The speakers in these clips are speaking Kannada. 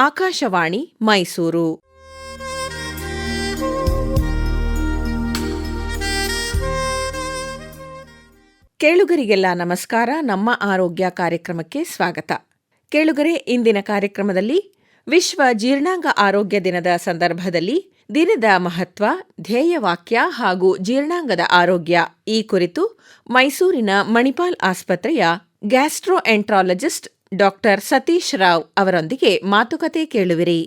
ಆಕಾಶವಾಣಿ ಮೈಸೂರು. ಕೇಳುಗರಿಗೆಲ್ಲ ನಮಸ್ಕಾರ. ನಮ್ಮ ಆರೋಗ್ಯ ಕಾರ್ಯಕ್ರಮಕ್ಕೆ ಸ್ವಾಗತ. ಕೇಳುಗರೆ, ಇಂದಿನ ಕಾರ್ಯಕ್ರಮದಲ್ಲಿ ವಿಶ್ವ ಜೀರ್ಣಾಂಗ ಆರೋಗ್ಯ ದಿನದ ಸಂದರ್ಭದಲ್ಲಿ ದಿನದ ಮಹತ್ವ, ಧ್ಯೇಯವಾಕ್ಯ ಹಾಗೂ ಜೀರ್ಣಾಂಗದ ಆರೋಗ್ಯ ಈ ಕುರಿತು ಮೈಸೂರಿನ ಮಣಿಪಾಲ್ ಆಸ್ಪತ್ರೆಯ ಗ್ಯಾಸ್ಟ್ರೋಎಂಟ್ರಾಲಜಿಸ್ಟ್ ಡಾಕ್ಟರ್ ಸತೀಶ್ ರಾವ್ ಅವರೊಂದಿಗೆ ಮಾತುಕತೆ ಕೇಳುವಿರಿ.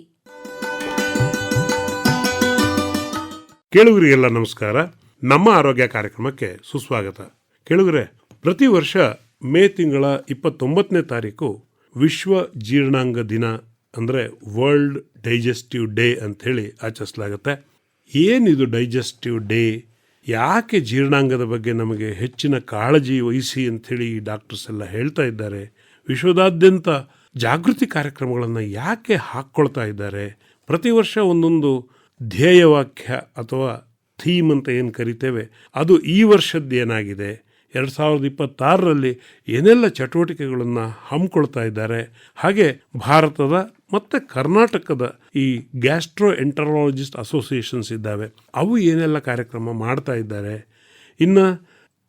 ಕೇಳುಗರಿಗೆಲ್ಲ ನಮಸ್ಕಾರ. ನಮ್ಮ ಆರೋಗ್ಯ ಕಾರ್ಯಕ್ರಮಕ್ಕೆ ಸುಸ್ವಾಗತ. ಕೇಳುಗರೆ, ಪ್ರತಿ ವರ್ಷ ಮೇ ತಿಂಗಳ 29ನೇ ತಾರೀಕು ವಿಶ್ವ ಜೀರ್ಣಾಂಗ ದಿನ ಅಂದರೆ ವರ್ಲ್ಡ್ ಡೈಜೆಸ್ಟಿವ್ ಡೇ ಅಂಥೇಳಿ ಆಚರಿಸಲಾಗುತ್ತೆ. ಏನಿದು ಡೈಜೆಸ್ಟಿವ್ ಡೇ? ಯಾಕೆ ಜೀರ್ಣಾಂಗದ ಬಗ್ಗೆ ನಮಗೆ ಹೆಚ್ಚಿನ ಕಾಳಜಿ ವಹಿಸಿ ಅಂಥೇಳಿ ಡಾಕ್ಟರ್ಸ್ ಎಲ್ಲ ಹೇಳ್ತಾ ಇದ್ದಾರೆ? ವಿಶ್ವದಾದ್ಯಂತ ಜಾಗೃತಿ ಕಾರ್ಯಕ್ರಮಗಳನ್ನು ಯಾಕೆ ಹಾಕ್ಕೊಳ್ತಾ ಇದ್ದಾರೆ? ಪ್ರತಿ ವರ್ಷ ಒಂದೊಂದು ಧ್ಯೇಯವಾಕ್ಯ ಅಥವಾ ಥೀಮ್ ಅಂತ ಏನು ಕರಿತೇವೆ, ಅದು ಈ ವರ್ಷದ್ದು ಏನಾಗಿದೆ, 2026ರಲ್ಲಿ ಏನೆಲ್ಲ ಚಟುವಟಿಕೆಗಳನ್ನು ಹಮ್ಮಿಕೊಳ್ತಾ ಇದ್ದಾರೆ, ಹಾಗೆ ಭಾರತದ ಮತ್ತು ಕರ್ನಾಟಕದ ಈ ಗ್ಯಾಸ್ಟ್ರೋಎಂಟರಾಲಜಿಸ್ಟ್ ಅಸೋಸಿಯೇಷನ್ಸ್ ಇದ್ದಾವೆ, ಅವು ಏನೆಲ್ಲ ಕಾರ್ಯಕ್ರಮ ಮಾಡ್ತಾ ಇದ್ದಾರೆ. ಇನ್ನು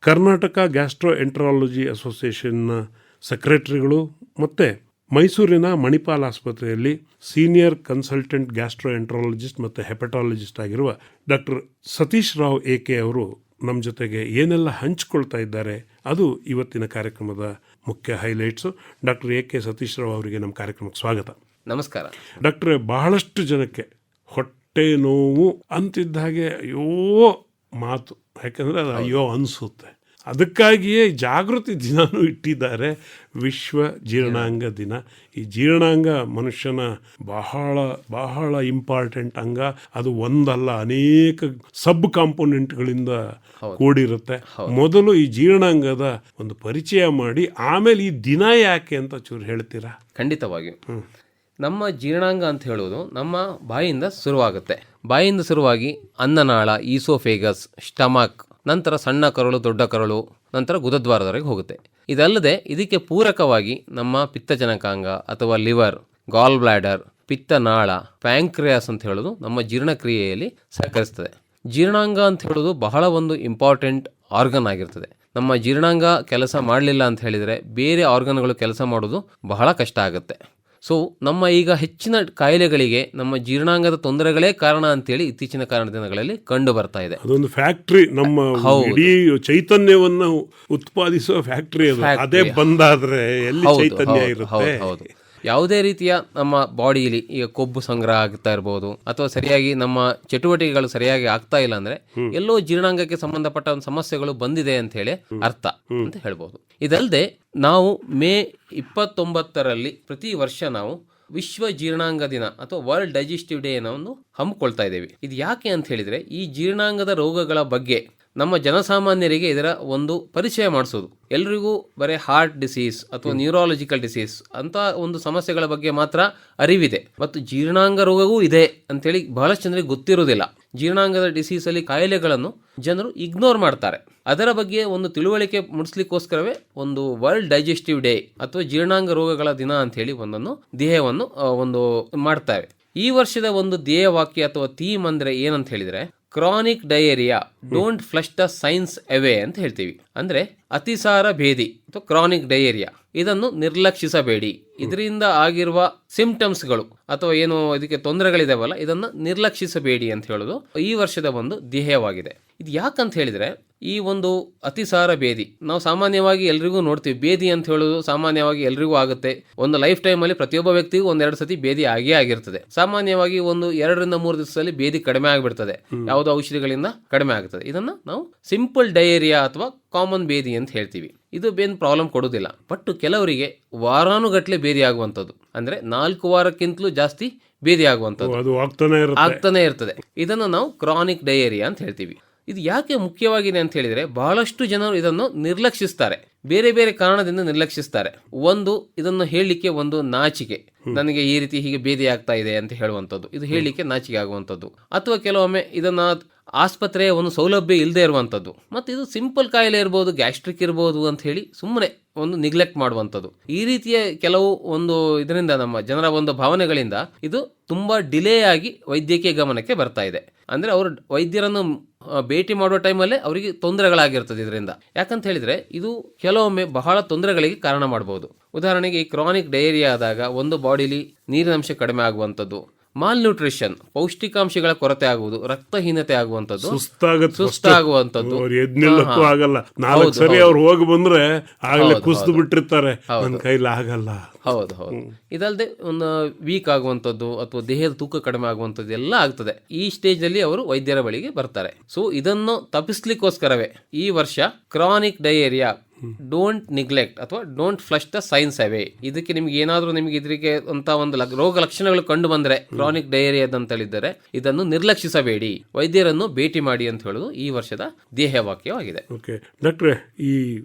ಕರ್ನಾಟಕ ಗ್ಯಾಸ್ಟ್ರೋಎಂಟರಾಲಜಿ ಅಸೋಸಿಯೇಷನ್ನ ಸೆಕ್ರೆಟರಿಗಳು ಮತ್ತು ಮೈಸೂರಿನ ಮಣಿಪಾಲ್ ಆಸ್ಪತ್ರೆಯಲ್ಲಿ ಸೀನಿಯರ್ ಕನ್ಸಲ್ಟೆಂಟ್ ಗ್ಯಾಸ್ಟ್ರೋಎಂಟರಾಲಜಿಸ್ಟ್ ಮತ್ತು ಹೆಪಟಾಲಜಿಸ್ಟ್ ಆಗಿರುವ ಡಾಕ್ಟರ್ ಸತೀಶ್ ರಾವ್ ಎಕೆ ಅವರು ನಮ್ಮ ಜೊತೆಗೆ ಏನೆಲ್ಲ ಹಂಚಿಕೊಳ್ತಾ ಇದ್ದಾರೆ, ಅದು ಇವತ್ತಿನ ಕಾರ್ಯಕ್ರಮದ ಮುಖ್ಯ highlights. Doctor AK Satish Rao ಅವರಿಗೆ ನಮ್ಮ ಕಾರ್ಯಕ್ರಮಕ್ಕೆ ಸ್ವಾಗತ. ನಮಸ್ಕಾರ ಡಾಕ್ಟ್ರೆ. ಬಹಳಷ್ಟು ಜನಕ್ಕೆ ಹೊಟ್ಟೆ ನೋವು ಅಂತಿದ್ದ ಹಾಗೆ ಅಯ್ಯೋ ಮಾತು, ಯಾಕೆಂದರೆ ಅದು ಅಯ್ಯೋ ಅನಿಸುತ್ತೆ. ಅದಕ್ಕಾಗಿಯೇ ಜಾಗೃತಿ ದಿನನೂ ಇಟ್ಟಿದ್ದಾರೆ, ವಿಶ್ವ ಜೀರ್ಣಾಂಗ ದಿನ. ಈ ಜೀರ್ಣಾಂಗ ಮನುಷ್ಯನ ಬಹಳ ಬಹಳ ಇಂಪಾರ್ಟೆಂಟ್ ಅಂಗ. ಅದು ಒಂದಲ್ಲ, ಅನೇಕ ಸಬ್ ಕಾಂಪೋನೆಂಟ್ಗಳಿಂದ ಕೂಡಿರುತ್ತೆ. ಮೊದಲು ಈ ಜೀರ್ಣಾಂಗದ ಒಂದು ಪರಿಚಯ ಮಾಡಿ, ಆಮೇಲೆ ಈ ದಿನ ಯಾಕೆ ಅಂತ ಚೂರು ಹೇಳ್ತೀರಾ? ಖಂಡಿತವಾಗಿಯೂ. ನಮ್ಮ ಜೀರ್ಣಾಂಗ ಅಂತ ಹೇಳೋದು ನಮ್ಮ ಬಾಯಿಯಿಂದ ಶುರುವಾಗುತ್ತೆ. ಬಾಯಿಯಿಂದ ಶುರುವಾಗಿ ಅನ್ನನಾಳ, ಈಸೋಫೇಗಸ್, ಸ್ಟಮಕ್, ನಂತರ ಸಣ್ಣ ಕರಳು, ದೊಡ್ಡ ಕರಳು, ನಂತರ ಗುದದ್ವಾರದವರೆಗೆ ಹೋಗುತ್ತೆ. ಇದಲ್ಲದೆ ಇದಕ್ಕೆ ಪೂರಕವಾಗಿ ನಮ್ಮ ಪಿತ್ತಜನಕಾಂಗ ಅಥವಾ ಲಿವರ್, ಗಾಲ್ ಬ್ಲಾಡರ್, ಪಿತ್ತನಾಳ, ಪ್ಯಾಂಕ್ರಿಯಾಸ್ ಅಂತ ಹೇಳೋದು ನಮ್ಮ ಜೀರ್ಣಕ್ರಿಯೆಯಲ್ಲಿ ಸಹಕರಿಸ್ತದೆ. ಜೀರ್ಣಾಂಗ ಅಂತ ಹೇಳೋದು ಬಹಳ ಒಂದು ಇಂಪಾರ್ಟೆಂಟ್ ಆರ್ಗನ್ ಆಗಿರ್ತದೆ. ನಮ್ಮ ಜೀರ್ಣಾಂಗ ಕೆಲಸ ಮಾಡಲಿಲ್ಲ ಅಂತ ಹೇಳಿದರೆ ಬೇರೆ ಆರ್ಗನ್ಗಳು ಕೆಲಸ ಮಾಡೋದು ಬಹಳ ಕಷ್ಟ ಆಗುತ್ತೆ. ಸೊ ನಮ್ಮ ಈಗ ಹೆಚ್ಚಿನ ಕಾಯಿಲೆಗಳಿಗೆ ನಮ್ಮ ಜೀರ್ಣಾಂಗದ ತೊಂದರೆಗಳೇ ಕಾರಣ ಅಂತೇಳಿ ಇತ್ತೀಚಿನ ದಿನಗಳಲ್ಲಿ ಕಂಡು ಬರ್ತಾ ಇದೆ. ಅದೊಂದು ಫ್ಯಾಕ್ಟ್ರಿ, ನಮ್ಮ ಇಡೀ ಚೈತನ್ಯವನ್ನು ಉತ್ಪಾದಿಸುವ ಫ್ಯಾಕ್ಟ್ರಿ. ಅದೇ ಬಂದಾದ್ರೆ ಎಲ್ಲಿ ಚೈತನ್ಯ ಇರುತ್ತೆ? ಹೌದು. ಯಾವುದೇ ರೀತಿಯ ನಮ್ಮ ಬಾಡಿಯಲ್ಲಿ ಈಗ ಕೊಬ್ಬು ಸಂಗ್ರಹ ಆಗ್ತಾ ಇರ್ಬೋದು, ಅಥವಾ ಸರಿಯಾಗಿ ನಮ್ಮ ಚಟುವಟಿಕೆಗಳು ಸರಿಯಾಗಿ ಆಗ್ತಾ ಇಲ್ಲ ಅಂದ್ರೆ ಎಲ್ಲೋ ಜೀರ್ಣಾಂಗಕ್ಕೆ ಸಂಬಂಧಪಟ್ಟ ಒಂದು ಸಮಸ್ಯೆಗಳು ಬಂದಿದೆ ಅಂತ ಹೇಳಿ ಅರ್ಥ ಅಂತ ಹೇಳ್ಬೋದು. ಇದಲ್ಲದೆ ನಾವು ಮೇ 29ರಲ್ಲಿ ಪ್ರತಿ ವರ್ಷ ನಾವು ವಿಶ್ವ ಜೀರ್ಣಾಂಗ ದಿನ ಅಥವಾ ವರ್ಲ್ಡ್ ಡೈಜೆಸ್ಟಿವ್ ಡೇ ಅನ್ನು ಹಮ್ಮಿಕೊಳ್ತಾ ಇದ್ದೇವೆ. ಇದು ಯಾಕೆ ಅಂತ ಹೇಳಿದ್ರೆ, ಈ ಜೀರ್ಣಾಂಗದ ರೋಗಗಳ ಬಗ್ಗೆ ನಮ್ಮ ಜನಸಾಮಾನ್ಯರಿಗೆ ಇದರ ಒಂದು ಪರಿಚಯ ಮಾಡಿಸೋದು. ಎಲ್ರಿಗೂ ಬರೀ ಹಾರ್ಟ್ ಡಿಸೀಸ್ ಅಥವಾ ನ್ಯೂರಾಲಜಿಕಲ್ ಡಿಸೀಸ್ ಅಂತ ಒಂದು ಸಮಸ್ಯೆಗಳ ಬಗ್ಗೆ ಮಾತ್ರ ಅರಿವಿದೆ, ಮತ್ತು ಜೀರ್ಣಾಂಗ ರೋಗವೂ ಇದೆ ಅಂತೇಳಿ ಬಹಳಷ್ಟು ಜನರಿಗೆ ಗೊತ್ತಿರೋದಿಲ್ಲ. ಜೀರ್ಣಾಂಗದ ಡಿಸೀಸಲ್ಲಿ ಕಾಯಿಲೆಗಳನ್ನು ಜನರು ಇಗ್ನೋರ್ ಮಾಡ್ತಾರೆ. ಅದರ ಬಗ್ಗೆ ಒಂದು ತಿಳುವಳಿಕೆ ಮೂಡಿಸ್ಲಿಕ್ಕೋಸ್ಕರವೇ ಒಂದು ವರ್ಲ್ಡ್ ಡೈಜೆಸ್ಟಿವ್ ಡೇ ಅಥವಾ ಜೀರ್ಣಾಂಗ ರೋಗಗಳ ದಿನ ಅಂತೇಳಿ ಒಂದನ್ನು ಧ್ಯೇಯವನ್ನು ಒಂದು ಮಾಡ್ತಾರೆ. ಈ ವರ್ಷದ ಒಂದು ಧ್ಯೇಯವಾಕ್ಯ ಅಥವಾ ಥೀಮ್ ಅಂದ್ರೆ ಏನಂತ ಹೇಳಿದ್ರೆ, chronic diarrhoea don't flush the signs away ಅಂತ ಹೇಳ್ತೀವಿ. ಅಂದ್ರೆ ಅತಿಸಾರ ಭೇದಿ ಅಥವಾ ಕ್ರಾನಿಕ್ ಡಯೇರಿಯಾ, ಇದನ್ನು ನಿರ್ಲಕ್ಷಿಸಬೇಡಿ. ಇದರಿಂದ ಆಗಿರುವ ಸಿಂಪ್ಟಮ್ಸ್ಗಳು ಅಥವಾ ಏನು ಇದಕ್ಕೆ ತೊಂದರೆಗಳಿದಾವಲ್ಲ, ಇದನ್ನು ನಿರ್ಲಕ್ಷಿಸಬೇಡಿ ಅಂತ ಹೇಳೋದು ಈ ವರ್ಷದ ಒಂದು ಧ್ಯೇಯವಾಗಿದೆ. ಇದು ಯಾಕಂತ ಹೇಳಿದ್ರೆ, ಈ ಒಂದು ಅತಿಸಾರ ಭೇದಿ ನಾವು ಸಾಮಾನ್ಯವಾಗಿ ಎಲ್ರಿಗೂ ನೋಡ್ತೀವಿ. ಭೇದಿ ಅಂತ ಹೇಳೋದು ಸಾಮಾನ್ಯವಾಗಿ ಎಲ್ರಿಗೂ ಆಗುತ್ತೆ. ಒಂದು ಲೈಫ್ ಟೈಮ್ ಅಲ್ಲಿ ಪ್ರತಿಯೊಬ್ಬ ವ್ಯಕ್ತಿಗೂ 1-2 ಸತಿ ಭೇದಿ ಆಗಿರ್ತದೆ. ಸಾಮಾನ್ಯವಾಗಿ ಒಂದು 2-3 ದಿವಸದಲ್ಲಿ ಭೇದಿ ಕಡಿಮೆ ಆಗಿಬಿಡ್ತದೆ, ಯಾವುದೋ ಔಷಧಿಗಳಿಂದ ಕಡಿಮೆ ಆಗ್ತದೆ. ಇದನ್ನ ನಾವು ಸಿಂಪಲ್ ಡಯೇರಿಯಾ ಅಥವಾ ಕಾಮನ್ ಭೇದಿ ಅಂತ ಹೇಳ್ತೀವಿ. ಇದು ಬೇನ್ ಪ್ರಾಬ್ಲಮ್ ಕೊಡೋದಿಲ್ಲ. ಬಟ್ ಕೆಲವರಿಗೆ ವಾರಾನುಗಟ್ಲೆ ಭೇದಿ ಆಗುವಂಥದ್ದು, ಅಂದ್ರೆ 4 ವಾರಕ್ಕಿಂತಲೂ ಜಾಸ್ತಿ ಭೇದಿ ಆಗುವಂಥದ್ದು ಆಗ್ತಾನೆ ಇರ್ತದೆ. ಇದನ್ನು ನಾವು ಕ್ರಾನಿಕ್ ಡಯೇರಿಯಾ ಅಂತ ಹೇಳ್ತೀವಿ. ಇದು ಯಾಕೆ ಮುಖ್ಯವಾಗಿದೆ ಅಂತ ಹೇಳಿದರೆ, ಬಹಳಷ್ಟು ಜನರು ಇದನ್ನು ನಿರ್ಲಕ್ಷಿಸ್ತಾರೆ, ಬೇರೆ ಬೇರೆ ಕಾರಣದಿಂದ ನಿರ್ಲಕ್ಷಿಸ್ತಾರೆ. ಒಂದು, ಇದನ್ನು ಹೇಳಲಿಕ್ಕೆ ಒಂದು ನಾಚಿಕೆ, ನನಗೆ ಈ ರೀತಿ ಹೀಗೆ ಭೇದಿ ಆಗ್ತಾ ಇದೆ ಅಂತ ಹೇಳುವಂಥದ್ದು, ಇದು ಹೇಳಲಿಕ್ಕೆ ನಾಚಿಕೆ ಆಗುವಂಥದ್ದು. ಅಥವಾ ಕೆಲವೊಮ್ಮೆ ಇದನ್ನು ಆಸ್ಪತ್ರೆಯ ಒಂದು ಸೌಲಭ್ಯ ಇಲ್ಲದೆ ಇರುವಂಥದ್ದು, ಮತ್ತು ಇದು ಸಿಂಪಲ್ ಕಾಯಿಲೆ ಇರ್ಬೋದು, ಗ್ಯಾಸ್ಟ್ರಿಕ್ ಇರ್ಬೋದು ಅಂತ ಹೇಳಿ ಸುಮ್ಮನೆ ಒಂದು ನಿಗ್ಲೆಕ್ಟ್ ಮಾಡುವಂಥದ್ದು. ಈ ರೀತಿಯ ಕೆಲವು ಒಂದು ಇದರಿಂದ ನಮ್ಮ ಜನರ ಒಂದು ಭಾವನೆಗಳಿಂದ ಇದು ತುಂಬ ಡಿಲೇ ಆಗಿ ವೈದ್ಯಕೀಯ ಗಮನಕ್ಕೆ ಬರ್ತಾ ಇದೆ. ಅಂದರೆ ಅವರು ವೈದ್ಯರನ್ನು ಭೇಟಿ ಮಾಡುವ ಟೈಮಲ್ಲೇ ಅವರಿಗೆ ತೊಂದರೆಗಳಾಗಿರ್ತದೆ ಇದರಿಂದ. ಯಾಕಂತ ಹೇಳಿದರೆ ಇದು ಕೆಲವೊಮ್ಮೆ ಬಹಳ ತೊಂದರೆಗಳಿಗೆ ಕಾರಣ ಮಾಡಬಹುದು. ಉದಾಹರಣೆಗೆ ಈ ಕ್ರಾನಿಕ್ ಡಯೇರಿಯಾ ಆದಾಗ ಒಂದು ಬಾಡಿಲಿ ನೀರಿನಂಶ ಕಡಿಮೆ ಆಗುವಂಥದ್ದು, ಮಾಲ್ ನ್ಯೂಟ್ರಿಷನ್, ಪೌಷ್ಟಿಕಾಂಶಗಳ ಕೊರತೆ ಆಗುವುದು, ರಕ್ತಹೀನತೆ ಆಗುವಂಥದ್ದು, ಸುಸ್ತಾಗುವಂಥದ್ದು, ಆಗಲ್ಲ. 4 ಸರಿ ಅವ್ರು ಹೋಗಿ ಬಂದ್ರೆ ಆಗಲೇ ಕುಸಿದು ಬಿಟ್ಟಿರ್ತಾರೆ, ನನ್ನ ಕೈಲಿ ಆಗಲ್ಲ. ಹೌದು ಹೌದು. ಇದಲ್ಲದೆ ಒಂದು ವೀಕ್ ಆಗುವಂಥದ್ದು ಅಥವಾ ದೇಹದ ತೂಕ ಕಡಿಮೆ ಆಗುವಂಥದ್ದು ಎಲ್ಲ ಆಗ್ತದೆ. ಈ ಸ್ಟೇಜ್ ಅಲ್ಲಿ ಅವರು ವೈದ್ಯರ ಬಳಿಗೆ ಬರ್ತಾರೆ. ಸೊ ಇದನ್ನು ತಪ್ಪಿಸ್ಲಿಕ್ಕೋಸ್ಕರವೇ ಈ ವರ್ಷ ಕ್ರಾನಿಕ್ ಡಯೇರಿಯಾ ಡೋಂಟ್ ನಿಗ್ಲೆಕ್ಟ್ ಅಥವಾ ಡೋಂಟ್ ಫ್ಲಶ್ ದ ಸೈನ್ಸ್ ಅವೇ. ಇದಕ್ಕೆ ನಿಮ್ಗೆ ಏನಾದರೂ ನಿಮ್ಗೆ ಇದಕ್ಕೆ ಅಂತ ಒಂದು ರೋಗ ಲಕ್ಷಣಗಳು ಕಂಡು ಬಂದರೆ, ಕ್ರಾನಿಕ್ ಡಯೇರಿಯಾ ಅಂತ ಹೇಳಿದರೆ ಇದನ್ನು ನಿರ್ಲಕ್ಷಿಸಬೇಡಿ, ವೈದ್ಯರನ್ನು ಭೇಟಿ ಮಾಡಿ ಅಂತ ಹೇಳುವುದು ಈ ವರ್ಷದ ಧ್ಯೇಯವಾಕ್ಯವಾಗಿದೆ. ಓಕೆ ಡಾಕ್ಟ್ರೆ, ಈ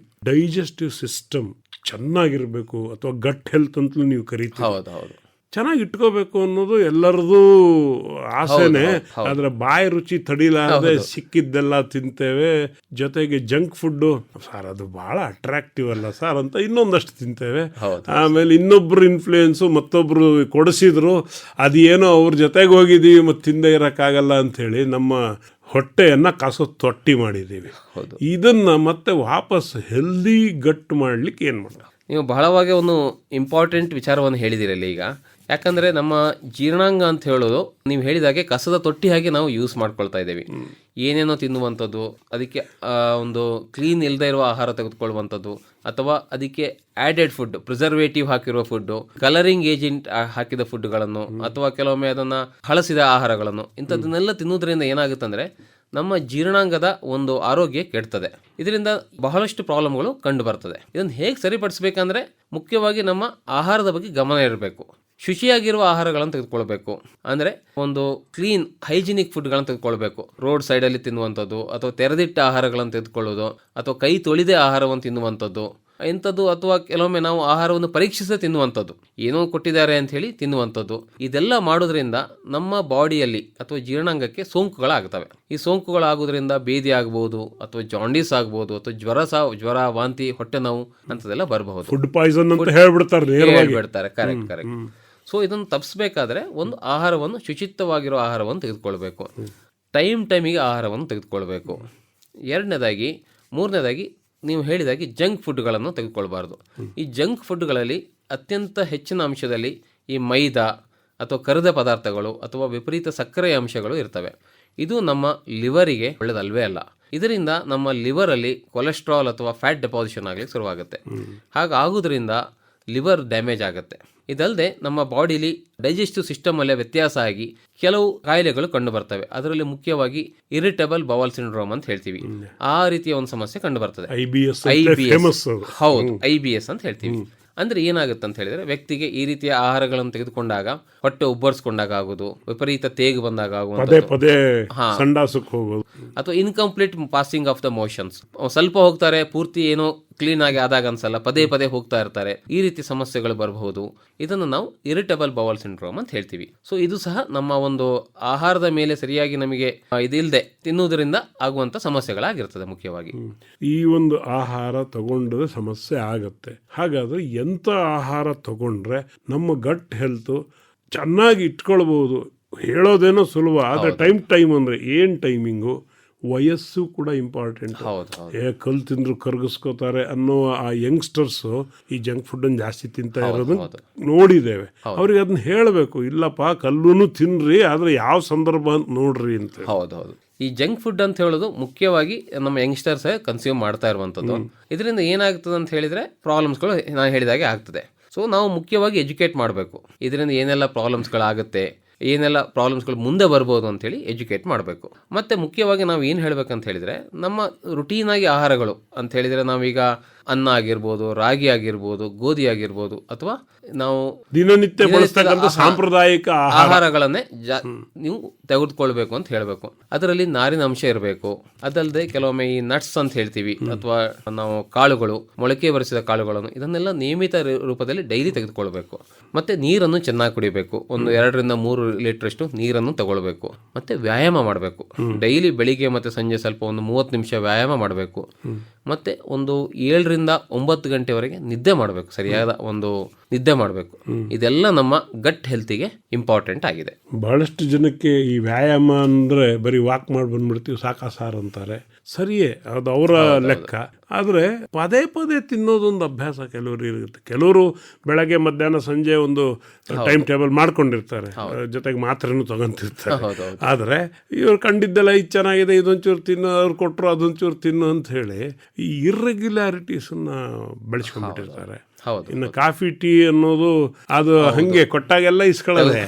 ಡೈಜೆಸ್ಟಿವ್ ಸಿಸ್ಟಮ್ ಚೆನ್ನಾಗಿರ್ಬೇಕು ಅಥವಾ ಗಟ್ ಹೆಲ್ತ್ ಅಂತಲೂ ನೀವು ಕರೀತೀವಿ. ಹೌದು ಹೌದು. ಚೆನ್ನಾಗಿ ಇಟ್ಕೋಬೇಕು ಅನ್ನೋದು ಎಲ್ಲರದು ಆಸೆನೆ. ಆದ್ರೆ ಬಾಯಿ ರುಚಿ ತಡಿಲಾರದೆ ಸಿಕ್ಕಿದ್ದೆಲ್ಲ ತಿಂತೇವೆ. ಜೊತೆಗೆ ಜಂಕ್ ಫುಡ್ ಸರ್ ಅದು ಬಹಳ ಅಟ್ರಾಕ್ಟಿವ್ ಅಲ್ಲ ಸರ್ ಅಂತ ಇನ್ನೊಂದಷ್ಟು ತಿಂತೇವೆ. ಆಮೇಲೆ ಇನ್ನೊಬ್ರು ಇನ್ಫ್ಲೂಯೆನ್ಸು, ಮತ್ತೊಬ್ರು ಕೊಡಿಸಿದ್ರು, ಅದೇನೋ ಅವ್ರ ಜೊತೆಗೆ ಹೋಗಿದ್ದೀವಿ ಮತ್ತು ತಿಂದೇ ಇರೋಕ್ಕಾಗಲ್ಲ ಅಂಥೇಳಿ ನಮ್ಮ ಹೊಟ್ಟೆಯನ್ನು ಕಾಸೋ ತೊಟ್ಟಿ ಮಾಡಿದ್ದೀವಿ. ಇದನ್ನ ಮತ್ತೆ ವಾಪಸ್ ಹೆಲ್ದಿ ಗಟ್ ಮಾಡ್ಲಿಕ್ಕೆ ಏನು ಮಾಡೋದು? ನೀವು ಬಹಳವಾಗಿ ಒಂದು ಇಂಪಾರ್ಟೆಂಟ್ ವಿಚಾರವನ್ನು ಹೇಳಿದಿರಲ್ಲ ಈಗ. ಯಾಕಂದರೆ ನಮ್ಮ ಜೀರ್ಣಾಂಗ ಅಂತ ಹೇಳೋದು ನೀವು ಹೇಳಿದಾಗೆ ಕಸದ ತೊಟ್ಟಿ ಹಾಗೆ ನಾವು ಯೂಸ್ ಮಾಡ್ಕೊಳ್ತಾ ಇದ್ದೇವೆ. ಏನೇನೋ ತಿನ್ನುವಂಥದ್ದು, ಅದಕ್ಕೆ ಒಂದು ಕ್ಲೀನ್ ಇಲ್ಲದೆ ಇರುವ ಆಹಾರ ತೆಗೆದುಕೊಳ್ಳುವಂಥದ್ದು, ಅಥವಾ ಅದಕ್ಕೆ ಆ್ಯಡೆಡ್ ಫುಡ್, ಪ್ರಿಸರ್ವೇಟಿವ್ ಹಾಕಿರುವ ಫುಡ್ಡು, ಕಲರಿಂಗ್ ಏಜೆಂಟ್ ಹಾಕಿದ ಫುಡ್ಗಳನ್ನು, ಅಥವಾ ಕೆಲವೊಮ್ಮೆ ಅದನ್ನು ಹಳಸಿದ ಆಹಾರಗಳನ್ನು, ಇಂಥದ್ದನ್ನೆಲ್ಲ ತಿನ್ನುವುದರಿಂದ ಏನಾಗುತ್ತಂದರೆ ನಮ್ಮ ಜೀರ್ಣಾಂಗದ ಒಂದು ಆರೋಗ್ಯ ಕೆಡ್ತದೆ. ಇದರಿಂದ ಬಹಳಷ್ಟು ಪ್ರಾಬ್ಲಮ್ಗಳು ಕಂಡು ಬರ್ತದೆ. ಇದನ್ನು ಹೇಗೆ ಸರಿಪಡಿಸಬೇಕಂದ್ರೆ ಮುಖ್ಯವಾಗಿ ನಮ್ಮ ಆಹಾರದ ಬಗ್ಗೆ ಗಮನ ಇರಬೇಕು. ಶುಚಿಯಾಗಿರುವ ಆಹಾರಗಳನ್ನು ತೆಗೆದುಕೊಳ್ಬೇಕು. ಅಂದರೆ ಒಂದು ಕ್ಲೀನ್ ಹೈಜಿನಿಕ್ ಫುಡ್ಗಳನ್ನು ತೆಗೆದುಕೊಳ್ಬೇಕು. ರೋಡ್ ಸೈಡಲ್ಲಿ ತಿನ್ನುವಂಥದ್ದು, ಅಥವಾ ತೆರೆದಿಟ್ಟ ಆಹಾರಗಳನ್ನು ತೆಗೆದುಕೊಳ್ಳೋದು, ಅಥವಾ ಕೈ ತೊಳೆದೇ ಆಹಾರವನ್ನು ತಿನ್ನುವಂಥದ್ದು ಇಂಥದ್ದು, ಅಥವಾ ಕೆಲವೊಮ್ಮೆ ನಾವು ಆಹಾರವನ್ನು ಪರೀಕ್ಷಿಸದೆ ತಿನ್ನುವಂಥದ್ದು, ಏನೋ ಕೊಟ್ಟಿದ್ದಾರೆ ಅಂತ ಹೇಳಿ ತಿನ್ನುವಂಥದ್ದು. ಇದೆಲ್ಲ ಮಾಡೋದ್ರಿಂದ ನಮ್ಮ ಬಾಡಿಯಲ್ಲಿ ಅಥವಾ ಜೀರ್ಣಾಂಗಕ್ಕೆ ಸೋಂಕುಗಳಾಗ್ತವೆ. ಈ ಸೋಂಕುಗಳಾಗೋದ್ರಿಂದ ಭೇದಿ ಆಗ್ಬೋದು, ಅಥವಾ ಜಾಂಡೀಸ್ ಆಗ್ಬೋದು, ಅಥವಾ ಜ್ವರ, ವಾಂತಿ, ಹೊಟ್ಟೆ ನೋವು ಅಂಥದ್ದೆಲ್ಲ ಬರಬಹುದು. ಫುಡ್ ಪಾಯ್ಸನ್ ಅಂತ ಹೇಳ್ಬಿಡ್ತಾರೆ. ಕರೆಕ್ಟ್. ಸೊ ಇದನ್ನು ತಪ್ಪಿಸಬೇಕಾದ್ರೆ ಒಂದು ಆಹಾರವನ್ನು, ಶುಚಿತ್ವವಾಗಿರೋ ಆಹಾರವನ್ನು ತೆಗೆದುಕೊಳ್ಬೇಕು. ಟೈಮಿಗೆ ಆಹಾರವನ್ನು ತೆಗೆದುಕೊಳ್ಬೇಕು. ಮೂರನೇದಾಗಿ ನೀವು ಹೇಳಿದಾಗೆ ಜಂಕ್ ಫುಡ್ಗಳನ್ನು ತೆಗೆದುಕೊಳ್ಬಾರ್ದು. ಈ ಜಂಕ್ ಫುಡ್ಗಳಲ್ಲಿ ಅತ್ಯಂತ ಹೆಚ್ಚಿನ ಅಂಶದಲ್ಲಿ ಈ ಮೈದಾ ಅಥವಾ ಕರಿದ ಪದಾರ್ಥಗಳು ಅಥವಾ ವಿಪರೀತ ಸಕ್ಕರೆಯ ಅಂಶಗಳು ಇರ್ತವೆ. ಇದು ನಮ್ಮ ಲಿವರಿಗೆ ಒಳ್ಳೆಯದಲ್ವೇ ಅಲ್ಲ. ಇದರಿಂದ ನಮ್ಮ ಲಿವರಲ್ಲಿ ಕೊಲೆಸ್ಟ್ರಾಲ್ ಅಥವಾ ಫ್ಯಾಟ್ ಡೆಪಾಸಿಷನ್ ಆಗಲಿಕ್ಕೆ ಶುರುವಾಗುತ್ತೆ. ಹಾಗಾಗೋದ್ರಿಂದ ಲಿವರ್ ಡ್ಯಾಮೇಜ್ ಆಗುತ್ತೆ. ಇದಲ್ಲದೆ ನಮ್ಮ ಬಾಡಿಲಿ ಡೈಜೆಸ್ಟಿವ್ ಸಿಸ್ಟಮಲ್ಲೇ ವ್ಯತ್ಯಾಸ ಆಗಿ ಕೆಲವು ಕಾಯಿಲೆಗಳು ಕಂಡು ಬರ್ತವೆ. ಅದರಲ್ಲಿ ಮುಖ್ಯವಾಗಿ ಇರಿಟೇಬಲ್ ಬೌಲ್ ಸಿಂಡ್ರೋಮ್ ಅಂತ ಹೇಳ್ತೀವಿ. ಆ ರೀತಿಯ ಒಂದು ಸಮಸ್ಯೆ ಕಂಡು ಬರ್ತದೆ. IBS ಅಂತ ಹೇಳ್ತೀವಿ. ಅಂದರೆ ಏನಾಗುತ್ತೆ ಅಂತ ಹೇಳಿದರೆ, ವ್ಯಕ್ತಿಗೆ ಈ ರೀತಿಯ ಆಹಾರಗಳನ್ನು ತೆಗೆದುಕೊಂಡಾಗ ಹೊಟ್ಟೆ ಉಬ್ಬರಿಸ್ಕೊಂಡಾಗ ಆಗೋದು, ವಿಪರೀತ ತೇಗು ಬಂದಾಗ ಆಗುವಂಥದ್ದು, ಅಥವಾ incomplete passing off the motions, ಸ್ವಲ್ಪ ಹೋಗ್ತಾರೆ, ಪೂರ್ತಿ ಏನೋ ಕ್ಲೀನ್ ಆಗಿ ಆದಾಗ ಅನ್ಸಲ್ಲ, ಪದೇ ಹೋಗ್ತಾ ಇರ್ತಾರೆ. ಈ ರೀತಿ ಸಮಸ್ಯೆಗಳು ಬರಬಹುದು. ಇದನ್ನು ನಾವು ಇರಿಟೇಬಲ್ ಬೌಲ್ ಸಿಂಡ್ರೋಮ್ ಅಂತ ಹೇಳ್ತೀವಿ. ಸೊ ಇದು ಸಹ ನಮ್ಮ ಒಂದು ಆಹಾರದ ಮೇಲೆ ಸರಿಯಾಗಿ ನಮಗೆ ಇದಿಲ್ಲದೆ ತಿನ್ನುವುದರಿಂದ ಆಗುವಂಥ ಸಮಸ್ಯೆಗಳಾಗಿರ್ತದೆ. ಮುಖ್ಯವಾಗಿ ಈ ಒಂದು ಆಹಾರ ತಗೊಂಡ್ರೆ ಸಮಸ್ಯೆ ಆಗುತ್ತೆ. ಹಾಗಾದ್ರೆ ಎಂಥ ಆಹಾರ ತಗೊಂಡ್ರೆ ನಮ್ಮ ಗಟ್ ಹೆಲ್ತ್ ಚೆನ್ನಾಗಿ ಇಟ್ಕೊಳ್ಬಹುದು? ಹೇಳೋದೇನೋ ಸುಲಭ, ಆದರೆ ಟೈಮ್ ಅಂದರೆ ಏನು ಟೈಮಿಂಗು, ವಯಸ್ಸು ಕೂಡ ಇಂಪಾರ್ಟೆಂಟ್. ಕಲ್ ತಿಂದ್ರು ಕರಗಿಸ್ಕೋತಾರೆ ಅನ್ನೋ ಆ ಯಂಗ್ಸ್ಟರ್ಸು ಈ ಜಂಕ್ ಫುಡ್ ಅನ್ನು ಜಾಸ್ತಿ ತಿಂತಾ ಇರೋದನ್ನ ನೋಡಿದ್ದೇವೆ. ಅವ್ರಿಗೆ ಅದನ್ನ ಹೇಳಬೇಕು, ಇಲ್ಲಪ್ಪ ಕಲ್ಲೂ ತಿನ್ರಿ, ಆದ್ರೆ ಯಾವ ಸಂದರ್ಭ ಅಂತ ನೋಡ್ರಿ ಅಂತ. ಹೌದು. ಈ ಜಂಕ್ ಫುಡ್ ಅಂತ ಹೇಳೋದು ಮುಖ್ಯವಾಗಿ ನಮ್ಮ ಯಂಗ್ಸ್ಟರ್ಸ್ ಕನ್ಸ್ಯೂಮ್ ಮಾಡ್ತಾ ಇರುವಂಥದ್ದು. ಇದರಿಂದ ಏನಾಗ್ತದೆ ಅಂತ ಹೇಳಿದ್ರೆ ಪ್ರಾಬ್ಲಮ್ಸ್ಗಳು ನಾನು ಹೇಳಿದಾಗೆ ಆಗ್ತದೆ. ಸೊ ನಾವು ಮುಖ್ಯವಾಗಿ ಎಜುಕೇಟ್ ಮಾಡಬೇಕು. ಇದರಿಂದ ಏನೆಲ್ಲ ಪ್ರಾಬ್ಲಮ್ಸ್ಗಳಾಗುತ್ತೆ, ಏನೆಲ್ಲ ಪ್ರಾಬ್ಲಮ್ಸ್ಗಳು ಮುಂದೆ ಬರ್ಬೋದು ಅಂತೇಳಿ ಎಜುಕೇಟ್ ಮಾಡಬೇಕು. ಮತ್ತು ಮುಖ್ಯವಾಗಿ ನಾವು ಏನು ಹೇಳಬೇಕಂತ ಹೇಳಿದರೆ, ನಮ್ಮ ರುಟೀನಾಗಿ ಆಹಾರಗಳು ಅಂತ ಹೇಳಿದರೆ, ನಾವೀಗ ಅನ್ನ ಆಗಿರ್ಬೋದು, ರಾಗಿ ಆಗಿರ್ಬೋದು, ಗೋಧಿ ಆಗಿರ್ಬೋದು, ಅಥವಾ ನಾವು ದಿನನಿತ್ಯ ಬಳಸ್ತಕ್ಕಂಥ ಸಾಂಪ್ರದಾಯಿಕ ಆಹಾರಗಳನ್ನೇ ನೀವು ತೆಗೆದುಕೊಳ್ಬೇಕು ಅಂತ ಹೇಳಬೇಕು. ಅದರಲ್ಲಿ ನಾರಿನ ಅಂಶ ಇರಬೇಕು. ಅದಲ್ಲದೆ ಕೆಲವೊಮ್ಮೆ ಈ ನಟ್ಸ್ ಅಂತ ಹೇಳ್ತೀವಿ, ಅಥವಾ ನಾವು ಕಾಳುಗಳು, ಮೊಳಕೆ ಬರಿಸಿದ ಕಾಳುಗಳನ್ನು, ಇದನ್ನೆಲ್ಲ ನಿಯಮಿತ ರೂಪದಲ್ಲಿ ಡೈಲಿ ತೆಗೆದುಕೊಳ್ಬೇಕು. ಮತ್ತೆ ನೀರನ್ನು ಚೆನ್ನಾಗಿ ಕುಡಿಬೇಕು. ಒಂದು 2 ರಿಂದ 3 ಲೀಟರ್ ಅಷ್ಟು ನೀರನ್ನು ತಗೊಳ್ಬೇಕು. ಮತ್ತೆ ವ್ಯಾಯಾಮ ಮಾಡಬೇಕು. ಡೈಲಿ ಬೆಳಿಗ್ಗೆ ಮತ್ತೆ ಸಂಜೆ ಸ್ವಲ್ಪ ಒಂದು 30 ನಿಮಿಷ ವ್ಯಾಯಾಮ ಮಾಡಬೇಕು. ಮತ್ತೆ ಒಂದು 7 ರಿಂದ 9 ಗಂಟೆವರೆಗೆ ನಿದ್ದೆ ಮಾಡಬೇಕು. ಸರಿಯಾದ ಒಂದು ನಿದ್ದೆ ಮಾಡಬೇಕು. ಇದೆಲ್ಲ ನಮ್ಮ ಗಟ್ ಹೆಲ್ತಿಗೆ ಇಂಪಾರ್ಟೆಂಟ್ ಆಗಿದೆ. ಬಹಳಷ್ಟು ಜನಕ್ಕೆ ಈ ವ್ಯಾಯಾಮ ಅಂದ್ರೆ ಬರೀ ವಾಕ್ ಮಾಡಿ ಬಂದ್ಬಿಡ್ತೀವಿ ಸಾಕ ಸಾರ್ ಅಂತಾರೆ. ಸರಿಯೇ, ಅದು ಅವರ ಲೆಕ್ಕ. ಆದರೆ ಪದೇ ಪದೇ ತಿನ್ನೋದೊಂದು ಅಭ್ಯಾಸ ಕೆಲವರು ಇರುತ್ತೆ. ಕೆಲವರು ಬೆಳಗ್ಗೆ ಮಧ್ಯಾಹ್ನ ಸಂಜೆ ಒಂದು ಟೈಮ್ ಟೇಬಲ್ ಮಾಡ್ಕೊಂಡಿರ್ತಾರೆ, ಜೊತೆಗೆ ಮಾತ್ರೆನೂ ತಗೊಂತಿರ್ತಾರೆ. ಆದರೆ ಇವ್ರು ಕಂಡಿದ್ದೆಲ್ಲ ಇದು ಚೆನ್ನಾಗಿದೆ, ಇದೊಂಚೂರು ತಿನ್ನು, ಅವ್ರು ಕೊಟ್ಟರು ಅದೊಂಚೂರು ತಿನ್ನು ಅಂತ ಹೇಳಿ ಈ ಇರ್ರೆಗ್ಯುಲಾರಿಟೀಸನ್ನ ಬೆಳೆಸ್ಕೊಂಡ್ಬಿಟ್ಟಿರ್ತಾರೆ. ಇನ್ನು ಕಾಫಿ ಟೀ ಅನ್ನೋದು ಅದು ಹಂಗೆ ಕೊಟ್ಟಾಗೆಲ್ಲ ಇಸ್ಕೊಳ್ಳೋದೆ.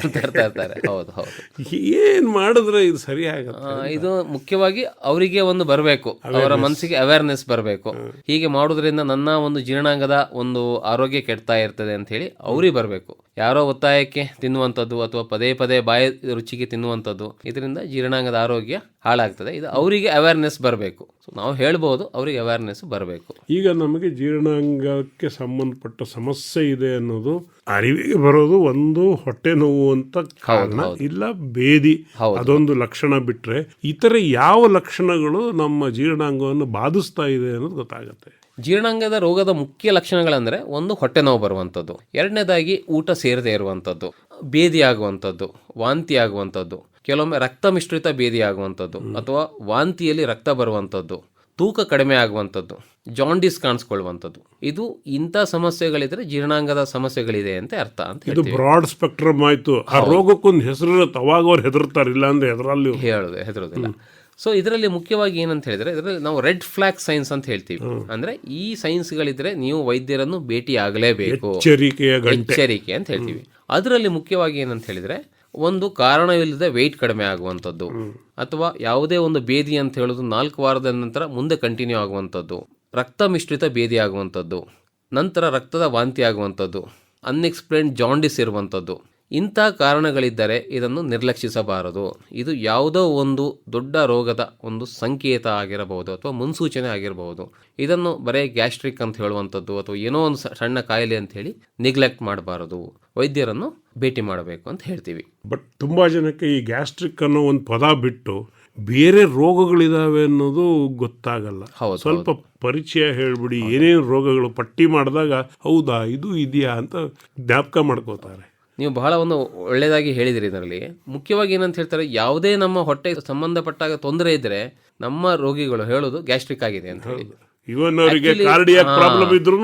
ಏನ್ ಮಾಡಿದ್ರೆ ಇದು ಸರಿಯಾಗುತ್ತೆ? ಇದು ಮುಖ್ಯವಾಗಿ ಅವರಿಗೆ ಒಂದು ಬರಬೇಕು, ಅವರ ಮನಸ್ಸಿಗೆ ಅವೇರ್ನೆಸ್ ಬರಬೇಕು. ಹೀಗೆ ಮಾಡೋದ್ರಿಂದ ನನ್ನ ಒಂದು ಜೀರ್ಣಾಂಗದ ಒಂದು ಆರೋಗ್ಯ ಕೆಡ್ತಾ ಇರ್ತದೆ ಅಂತ ಹೇಳಿ ಅವ್ರಿಗೆ ಬರಬೇಕು. ಯಾರೋ ಒತ್ತಾಯಕ್ಕೆ ತಿನ್ನುವಂಥದ್ದು ಅಥವಾ ಪದೇ ಪದೇ ಬಾಯಿ ರುಚಿಗೆ ತಿನ್ನುವಂಥದ್ದು, ಇದರಿಂದ ಜೀರ್ಣಾಂಗದ ಆರೋಗ್ಯ ಹಾಳಾಗ್ತದೆ. ಇದು ಅವರಿಗೆ ಅವೇರ್ನೆಸ್ ಬರಬೇಕು. ನಾವು ಹೇಳ್ಬೋದು, ಅವರಿಗೆ ಅವೇರ್ನೆಸ್ ಬರಬೇಕು. ಈಗ ನಮಗೆ ಜೀರ್ಣಾಂಗಕ್ಕೆ ಸಂಬಂಧಪಟ್ಟ ಸಮಸ್ಯೆ ಇದೆ ಅನ್ನೋದು ಅರಿವಿಗೆ ಬರೋದು ಒಂದು ಹೊಟ್ಟೆ ನೋವು ಅಂತ ಕಾರಣ, ಇಲ್ಲ ಬೇದಿ, ಅದೊಂದು ಲಕ್ಷಣ ಬಿಟ್ರೆ ಇತರೆ ಯಾವ ಲಕ್ಷಣಗಳು ನಮ್ಮ ಜೀರ್ಣಾಂಗವನ್ನು ಬಾಧಿಸ್ತಾ ಇದೆ ಅನ್ನೋದು ಗೊತ್ತಾಗುತ್ತೆ. ಜೀರ್ಣಾಂಗದ ರೋಗದ ಮುಖ್ಯ ಲಕ್ಷಣಗಳಂದರೆ, ಒಂದು ಹೊಟ್ಟೆ ನೋವು ಬರುವಂಥದ್ದು, ಎರಡನೇದಾಗಿ ಊಟ ಸೇರದೇ ಇರುವಂಥದ್ದು, ಬೇದಿ ಆಗುವಂಥದ್ದು, ವಾಂತಿ ಆಗುವಂಥದ್ದು, ಕೆಲವೊಮ್ಮೆ ರಕ್ತ ಮಿಶ್ರಿತ ಬೇದಿ ಆಗುವಂಥದ್ದು ಅಥವಾ ವಾಂತಿಯಲ್ಲಿ ರಕ್ತ ಬರುವಂಥದ್ದು, ತೂಕ ಕಡಿಮೆ ಆಗುವಂಥದ್ದು, ಜಾಂಡಿಸ್ ಕಾಣಿಸ್ಕೊಳ್ಳುವಂಥದ್ದು. ಇದು ಇಂಥ ಸಮಸ್ಯೆಗಳಿದ್ರೆ ಜೀರ್ಣಾಂಗದ ಸಮಸ್ಯೆಗಳಿದೆ ಅಂತ ಅರ್ಥ ಅಂತ. ಇದು ಬ್ರಾಡ್ ಸ್ಪೆಕ್ಟ್ರಮ್ ಆಯ್ತು. ಆ ರೋಗಕ್ಕೊಂದು ಹೆಸರು ಇರುತ್ತೆ, ಅವಾಗ ಅವ್ರು ಹೆದರ್ತಾರೆ, ಇಲ್ಲ ಅಂದ್ರೆ ಹೆದರೋದಿಲ್ಲ. ಸೊ ಇದರಲ್ಲಿ ಮುಖ್ಯವಾಗಿ ಏನಂತ ಹೇಳಿದ್ರೆ, ಇದರಲ್ಲಿ ನಾವು ರೆಡ್ ಫ್ಲಾಗ್ ಸೈನ್ಸ್ ಅಂತ ಹೇಳ್ತೀವಿ. ಅಂದ್ರೆ ಈ ಸೈನ್ಸ್ಗಳಿದ್ರೆ ನೀವು ವೈದ್ಯರನ್ನು ಭೇಟಿ ಆಗಲೇಬೇಕು, ಎಚ್ಚರಿಕೆ ಅಂತ ಹೇಳ್ತೀವಿ. ಅದರಲ್ಲಿ ಮುಖ್ಯವಾಗಿ ಏನಂತ ಹೇಳಿದ್ರೆ, ಒಂದು ಕಾರಣವಿಲ್ಲದೆ ವೆಯ್ಟ್ ಕಡಿಮೆ ಆಗುವಂಥದ್ದು, ಅಥವಾ ಯಾವುದೇ ಒಂದು ಬೇದಿ ಅಂತ ಹೇಳೋದು 4 ವಾರದ ನಂತರ ಮುಂದೆ ಕಂಟಿನ್ಯೂ ಆಗುವಂಥದ್ದು, ರಕ್ತ ಮಿಶ್ರಿತ ಬೇದಿ ಆಗುವಂಥದ್ದು, ನಂತರ ರಕ್ತದ ವಾಂತಿ ಆಗುವಂಥದ್ದು, ಅನ್ಎಕ್ಸ್ಪ್ಲೇನ್ಡ್ ಜಾಂಡಿಸ್ ಇರುವಂಥದ್ದು. ಇಂಥ ಕಾರಣಗಳಿದ್ದರೆ ಇದನ್ನು ನಿರ್ಲಕ್ಷಿಸಬಾರದು. ಇದು ಯಾವುದೋ ಒಂದು ದೊಡ್ಡ ರೋಗದ ಒಂದು ಸಂಕೇತ ಆಗಿರಬಹುದು ಅಥವಾ ಮುನ್ಸೂಚನೆ ಆಗಿರಬಹುದು. ಇದನ್ನು ಬರೀ ಗ್ಯಾಸ್ಟ್ರಿಕ್ ಅಂತ ಹೇಳುವಂಥದ್ದು ಅಥವಾ ಏನೋ ಒಂದು ಸಣ್ಣ ಕಾಯಿಲೆ ಅಂತ ಹೇಳಿ ನೆಗ್ಲೆಕ್ಟ್ ಮಾಡಬಾರದು. ವೈದ್ಯರನ್ನು ಭೇಟಿ ಮಾಡಬೇಕು ಅಂತ ಹೇಳ್ತೀವಿ. ಬಟ್ ತುಂಬ ಜನಕ್ಕೆ ಈ ಗ್ಯಾಸ್ಟ್ರಿಕ್ ಅನ್ನೋ ಒಂದು ಪದ ಬಿಟ್ಟು ಬೇರೆ ರೋಗಗಳಿದಾವೆ ಅನ್ನೋದು ಗೊತ್ತಾಗಲ್ಲ. ಸ್ವಲ್ಪ ಪರಿಚಯ ಹೇಳ್ಬಿಡಿ, ಏನೇನು ರೋಗಗಳು ಪಟ್ಟಿ ಮಾಡಿದಾಗ ಹೌದಾ ಇದು ಇದೆಯಾ ಅಂತ ಜ್ಞಾಪಕ ಮಾಡ್ಕೋತಾರೆ. ನೀವು ಬಹಳ ಒಂದು ಒಳ್ಳೆಯದಾಗಿ ಹೇಳಿದಿರಿ. ಇದರಲ್ಲಿ ಮುಖ್ಯವಾಗಿ ಏನಂತ ಹೇಳ್ತಾರೆ, ಯಾವುದೇ ನಮ್ಮ ಹೊಟ್ಟೆಗೆ ಸಂಬಂಧಪಟ್ಟಾಗ ತೊಂದರೆ ಇದ್ದರೆ ನಮ್ಮ ರೋಗಿಗಳು ಹೇಳೋದು ಗ್ಯಾಸ್ಟ್ರಿಕ್ ಆಗಿದೆ ಅಂತ ಹೇಳಿ. ಇವನ್ ಅವರಿಗೆ ಕಾರ್ಡಿಯಾಕ್ ಪ್ರಾಬ್ಲಮ್ ಇದ್ರೂ